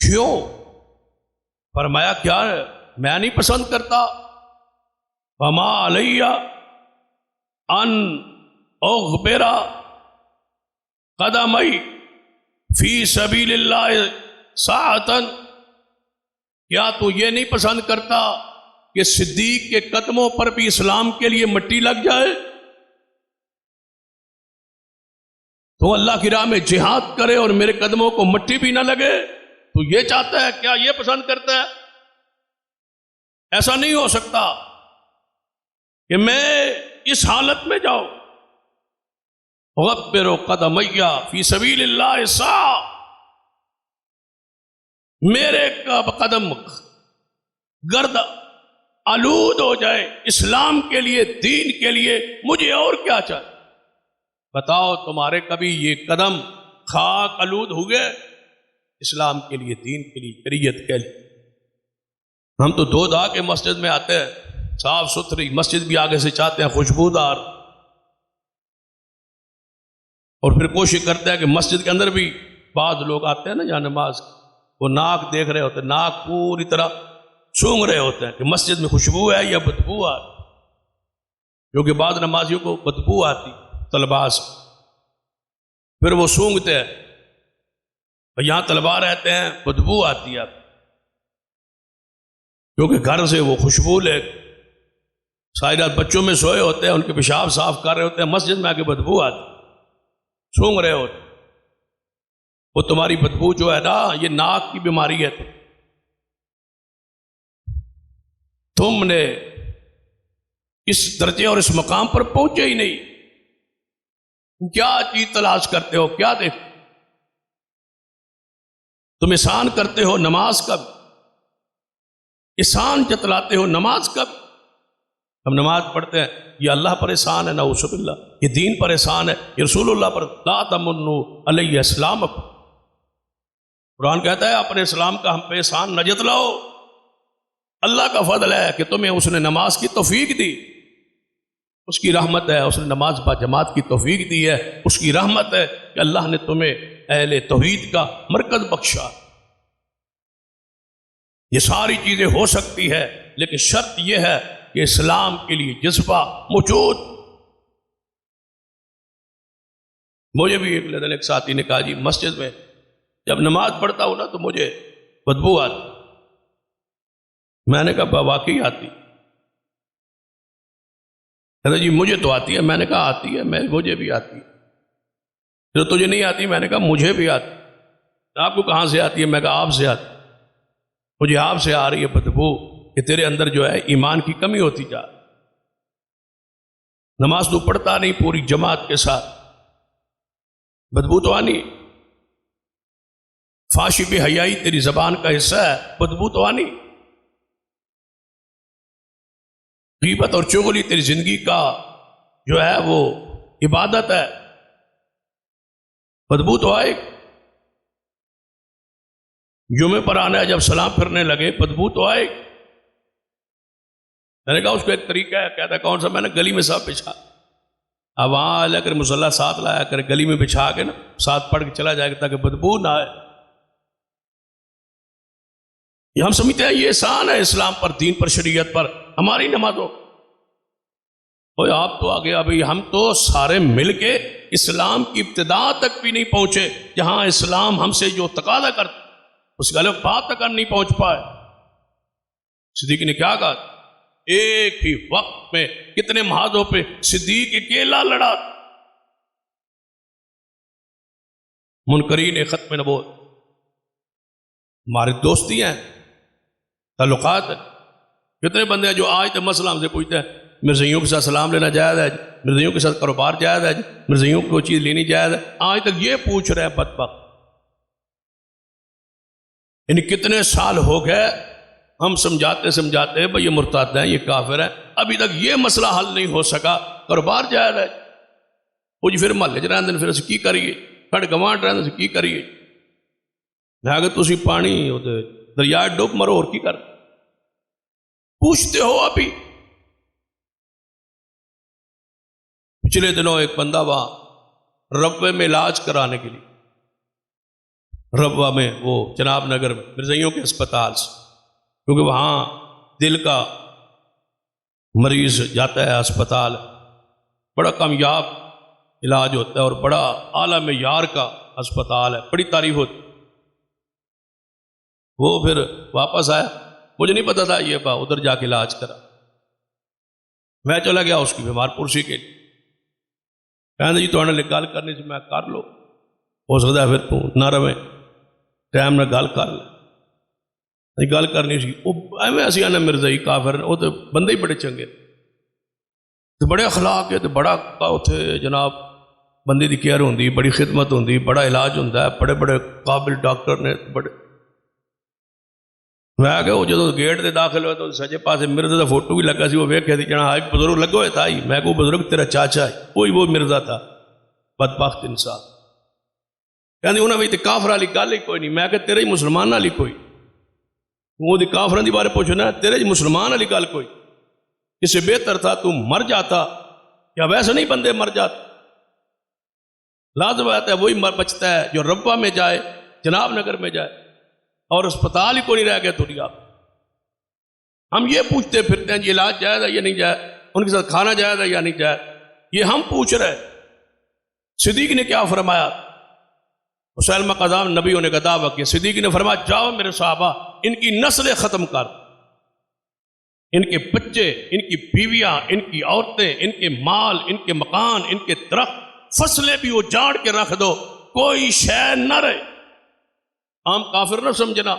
کیوں؟ فرمایا کیا ہے؟ میں نہیں پسند کرتا، وما علیہ ان اغبر قدمی فی سبیل اللہ ساعتا، کیا تو یہ نہیں پسند کرتا کہ صدیق کے قدموں پر بھی اسلام کے لیے مٹی لگ جائے؟ تو اللہ کی راہ میں جہاد کرے اور میرے قدموں کو مٹی بھی نہ لگے، تو یہ چاہتا ہے؟ کیا یہ پسند کرتا ہے؟ ایسا نہیں ہو سکتا کہ میں اس حالت میں جاؤں، غبر قدمیہ فی سبیل اللہ ساعہ، میرے قدم گرد آلود ہو جائے اسلام کے لیے، دین کے لیے، مجھے اور کیا چاہیے؟ بتاؤ تمہارے کبھی یہ قدم خاک آلود ہوئے اسلام کے لیے، دین کے لیے، شریعت کے لیے؟ ہم تو دو دھا کے مسجد میں آتے ہیں، صاف ستھری مسجد بھی آگے سے چاہتے ہیں خوشبودار، اور پھر کوشش کرتے ہیں کہ مسجد کے اندر بھی بعض لوگ آتے ہیں نا جہاں نماز، وہ ناک دیکھ رہے ہوتے، ناک پوری طرح سونگ رہے ہوتے ہیں کہ مسجد میں خوشبو ہے یا بدبو آ رہی، کیونکہ بعض نمازیوں کو بدبو آتی طلباء سے، پھر وہ سونگتے ہیں، اور یہاں طلباء رہتے ہیں بدبو آتی ہے کیونکہ گھر سے وہ خوشبو لے، ساری رات بچوں میں سوئے ہوتے ہیں، ان کے پیشاب صاف کر رہے ہوتے ہیں، مسجد میں آ کے بدبو آتی، سونگ رہے ہوتے ہیں۔ وہ تمہاری بدبو جو ہے نا، یہ ناک کی بیماری ہے، تم نے اس درجے اور اس مقام پر پہنچے ہی نہیں، کیا چیز تلاش کرتے ہو، کیا دیکھ، تم احسان کرتے ہو نماز کا بھی، احسان جتلاتے ہو نماز کا بھی۔ ہم نماز پڑھتے ہیں، یہ اللہ پر احسان ہے، نعوذ باللہ، یہ دین پر احسان ہے، یہ رسول اللہ پر، لا تمنوا علی اسلامکم، قرآن کہتا ہے اپنے اسلام کا ہم پہ احسان نہ جتلاؤ، اللہ کا فضل ہے کہ تمہیں اس نے نماز کی توفیق دی، اس کی رحمت ہے، اس نے نماز با جماعت کی توفیق دی ہے، اس کی رحمت ہے کہ اللہ نے تمہیں اہل توحید کا مرکز بخشا۔ یہ ساری چیزیں ہو سکتی ہے، لیکن شرط یہ ہے کہ اسلام کے لیے جذبہ موجود۔ مجھے بھی ایک ساتھی نے کہا جی مسجد میں جب نماز پڑھتا ہوں نا تو مجھے بدبو آتی، میں نے کہا واقعی آتی، کہتا جی مجھے تو آتی ہے، میں نے کہا آتی ہے، مجھے بھی آتی ہے، جو تجھے نہیں آتی، میں نے کہا مجھے بھی آتی، آپ کو کہاں سے آتی ہے، میں کہا آپ سے آتی، مجھے آپ سے آ رہی ہے بدبو کہ تیرے اندر جو ہے ایمان کی کمی ہوتی جا، نماز تو پڑھتا نہیں پوری جماعت کے ساتھ، بدبو تو آنی، فحش بے حیائی تیری زبان کا حصہ ہے، بدبو تو آنی، غیبت اور چغلی تیری زندگی کا جو ہے وہ عبادت ہے، بدبو تو آئے، جمعے پر آنا ہے جب سلام پھرنے لگے بدبو تو آئے۔ میں نے کہا اس کو ایک طریقہ ہے، کہتا ہے کون سا، میں نے گلی میں ساتھ بچھا، اب وہاں آ کر مصلی ساتھ لایا کر گلی میں بچھا کے نا ساتھ پڑھ کے چلا جائے گا تاکہ بدبو نہ آئے۔ یہ ہم سمجھتے ہیں یہ احسان ہے اسلام پر، دین پر، شریعت پر، ہماری نمازوں، اور آپ تو آگے، ابھی ہم تو سارے مل کے اسلام کی ابتدا تک بھی نہیں پہنچے، جہاں اسلام ہم سے جو تقاضا کرتا اس غلط بات تک ہم نہیں پہنچ پائے۔ صدیق نے کیا کہا، ایک ہی وقت میں کتنے محاذوں پہ صدیق اکیلا لڑا، منکرین ختم نبوت، ہماری دوستی ہیں، تعلقات ہیں، کتنے بندے ہیں جو آج تک مسئلہ ہم سے پوچھتے ہیں مرزائیوں کے ساتھ سلام لینا جائز ہے، مرزائیوں کے ساتھ کاروبار جائز ہے، مرزائیوں کو چیز لینی جائز ہے، آج تک یہ پوچھ رہے ہیں بدبخت۔ یعنی کتنے سال ہو گئے ہم سمجھاتے بھئی یہ مرتد ہیں، یہ کافر ہیں، ابھی تک یہ مسئلہ حل نہیں ہو سکا، کاروبار جائز ہے، وہ جی پھر محلے چ رہندے پھر اسی کی کریے، کھڑ گوانٹ رہندے اسی کی کریے، میں اگر تسی پانی دریا ڈوب مرو اور کی کر پوچھتے ہو۔ ابھی پچھلے دنوں ایک بندہ وہاں ربوے میں علاج کرانے کے لیے، ربوہ میں، وہ جناب نگر میں مرزائیوں کے اسپتال سے، کیونکہ وہاں دل کا مریض جاتا ہے اسپتال، بڑا کامیاب علاج ہوتا ہے اور بڑا اعلیٰ معیار کا اسپتال ہے، بڑی تعریف ہوتی۔ وہ پھر واپس آیا، مجھے نہیں پتا تھا یہ ادھر جا کے علاج کرا، میں چلا گیا اس کی بیمار پرسی کے لیے، کہنے جی تو نے گل کرنی سے، میں کر لو، ہو سکتا ہے پھر تو نہ رہے ٹائم نہ گل کر لے، گل کرنی سی، وہ ایویں اسی آنے مرزائی کافر، وہ تو بندے ہی بڑے چنگے، تو بڑے اخلاق ہے، تو بڑا اتنے جناب بندے دی کیئر ہوندی، بڑی خدمت ہوندی، بڑا علاج ہوتا ہے، بڑے بڑے قابل ڈاکٹر نے، بڑے، میں کہ وہ جدو گیٹ دے داخل ہوئے تو سجے پاسے مرزا دا فوٹو بھی لگا سی، وہ ویکھے تھی جنا ایک بزرگ لگا ہوئے تھا ہی، میں کہ وہ بزرگ تیرا چاچا ہے، وہی وہ مرزا تھا، بدبخت انسان، کہندے انہاں وچ تے کافر والی گل ہی کوئی نہیں، میں کہ تیرے ہی مسلمان والی کوئی، وہ دی کافراں دی بارے پوچھنا، تیرے ہی مسلمان والی گل کوئی، اس سے بہتر تھا تو مر جاتا، کیا ویسے نہیں بندے مر جاتے؟ لازم آتا ہے وہی بچتا ہے جو ربوہ میں جائے، جناب نگر میں جائے، اور اسپتال ہی کوئی نہیں رہ گیا دنیا۔ ہم یہ پوچھتے پھرتے ہیں یہ علاج جائز ہے یا نہیں جائز، ان کے ساتھ کھانا جائز ہے یا نہیں جائز، یہ ہم پوچھ رہے۔ صدیق نے کیا فرمایا؟ مسلمہ قذام نبیوں نے دعویٰ کیا، صدیق نے فرمایا جاؤ میرے صحابہ ان کی نسلیں ختم کر، ان کے بچے، ان کی بیویاں، ان کی عورتیں، ان کے مال، ان کے مکان، ان کے درخت، فصلیں بھی اجاڑ کے رکھ دو، کوئی شے نہ رہے۔ عام کافر نہ سمجھنا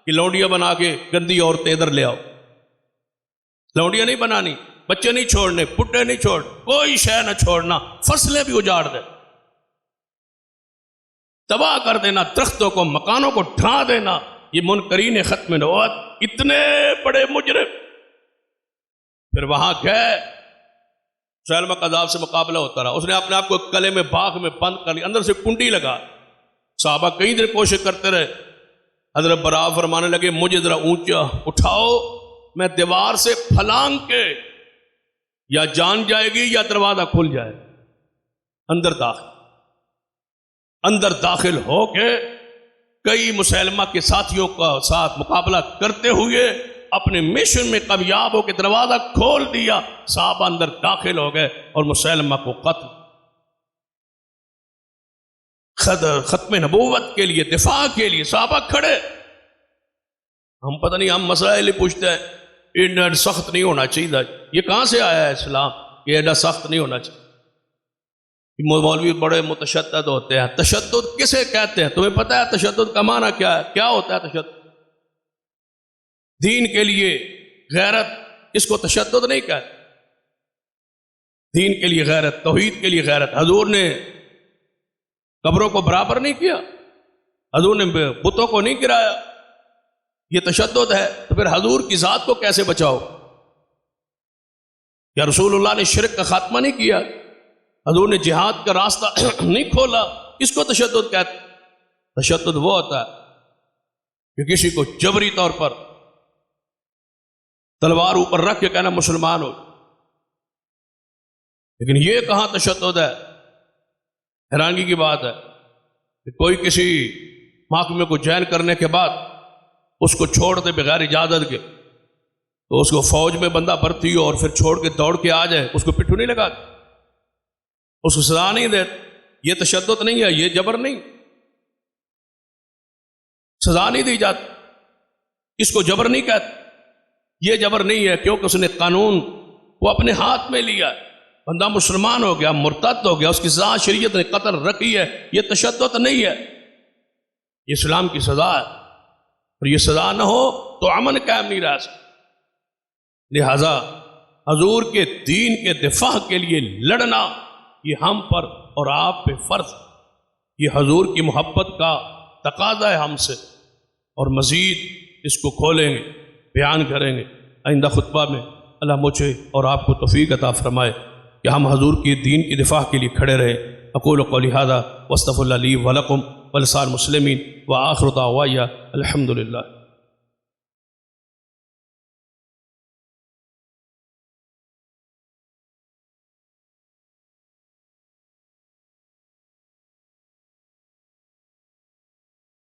کہ لونڈیاں بنا کے گندی عورتیں ادھر لے آؤ، لونڈیاں نہیں بنانی، بچے نہیں چھوڑنے، پٹے نہیں چھوڑ، کوئی شے نہ چھوڑنا، فصلیں بھی اجاڑ دے، تباہ کر دینا، درختوں کو، مکانوں کو ڈھا دینا۔ یہ منکرین ختم نبوت اتنے بڑے مجرم۔ پھر وہاں گئے، مسلمہ قذاب سے مقابلہ ہوتا رہا، اس نے اپنے آپ کو کلے میں باغ میں بند کر لیا، اندر سے کنڈی لگا۔ صحابہ کئی دیر کوشش کرتے رہے، حضرت برا فرمانے لگے مجھے ذرا اونچا اٹھاؤ، میں دیوار سے پھلانگ کے یا جان جائے گی یا دروازہ کھل جائے۔ اندر داخل ہو کے کئی مسلمہ کے ساتھیوں کا ساتھ مقابلہ کرتے ہوئے اپنے مشن میں کامیاب ہو کے دروازہ کھول دیا۔ صحابہ اندر داخل ہو گئے اور مسلمہ کو ختم نبوت کے لیے، دفاع کے لیے صحابہ کھڑے۔ ہم پتہ نہیں، ہم مسائل ہی پوچھتے ہیں ایڈا سخت نہیں ہونا چاہیے، یہ کہاں سے آیا ہے اسلام کہ ایڈا سخت نہیں ہونا چاہیے؟ مولوی بڑے متشدد ہوتے ہیں۔ تشدد کسے کہتے ہیں؟ تمہیں پتہ ہے تشدد کا معنی کیا ہے؟ کیا ہوتا ہے تشدد؟ دین کے لیے غیرت، اس کو تشدد نہیں کہتے۔ دین کے لیے غیرت، توحید کے لیے غیرت۔ حضور نے قبروں کو برابر نہیں کیا، حضور نے بتوں کو نہیں گرایا، یہ تشدد ہے۔ تو پھر حضور کی ذات کو کیسے بچاؤ؟ یا رسول اللہ نے شرک کا خاتمہ نہیں کیا، حضور نے جہاد کا راستہ نہیں کھولا، اس کو تشدد کہتے۔ تشدد وہ ہوتا ہے کہ کسی کو جبری طور پر تلوار اوپر رکھ کے کہنا مسلمان ہو، لیکن یہ کہاں تشدد ہے؟ حیرانگی کی بات ہے کہ کوئی کسی محکمے کو جوائن کرنے کے بعد اس کو چھوڑ دے بغیر اجازت کے، تو اس کو فوج میں بندہ بھرتی ہو اور پھر چھوڑ کے دوڑ کے آ جائے، اس کو پٹھو نہیں لگا، اس کو سزا نہیں دے۔ یہ تشدد نہیں ہے، یہ جبر نہیں، سزا نہیں دی جاتی، اس کو جبر نہیں کہتے۔ یہ جبر نہیں ہے کیونکہ اس نے قانون وہ اپنے ہاتھ میں لیا، بندہ مسلمان ہو گیا، مرتد ہو گیا، اس کی سزا شریعت نے قتل رکھی ہے، یہ تشدد نہیں ہے، یہ اسلام کی سزا ہے۔ اور یہ سزا نہ ہو تو امن قائم نہیں رہ سکتا۔ لہذا حضور کے دین کے دفاع کے لیے لڑنا یہ ہم پر اور آپ پہ فرض ہے، یہ حضور کی محبت کا تقاضا ہے ہم سے، اور مزید اس کو کھولیں گے، بیان کریں گے آئندہ خطبہ میں۔ اللہ مجھے اور آپ کو توفیق عطا فرمائے کہ ہم حضور کی دین کی دفاع کے لیے کھڑے رہے۔ اقول قولی ھذا واستغفر اللہ لی ولکم ولسائر المسلمین وآخر دعوایا الحمد للہ۔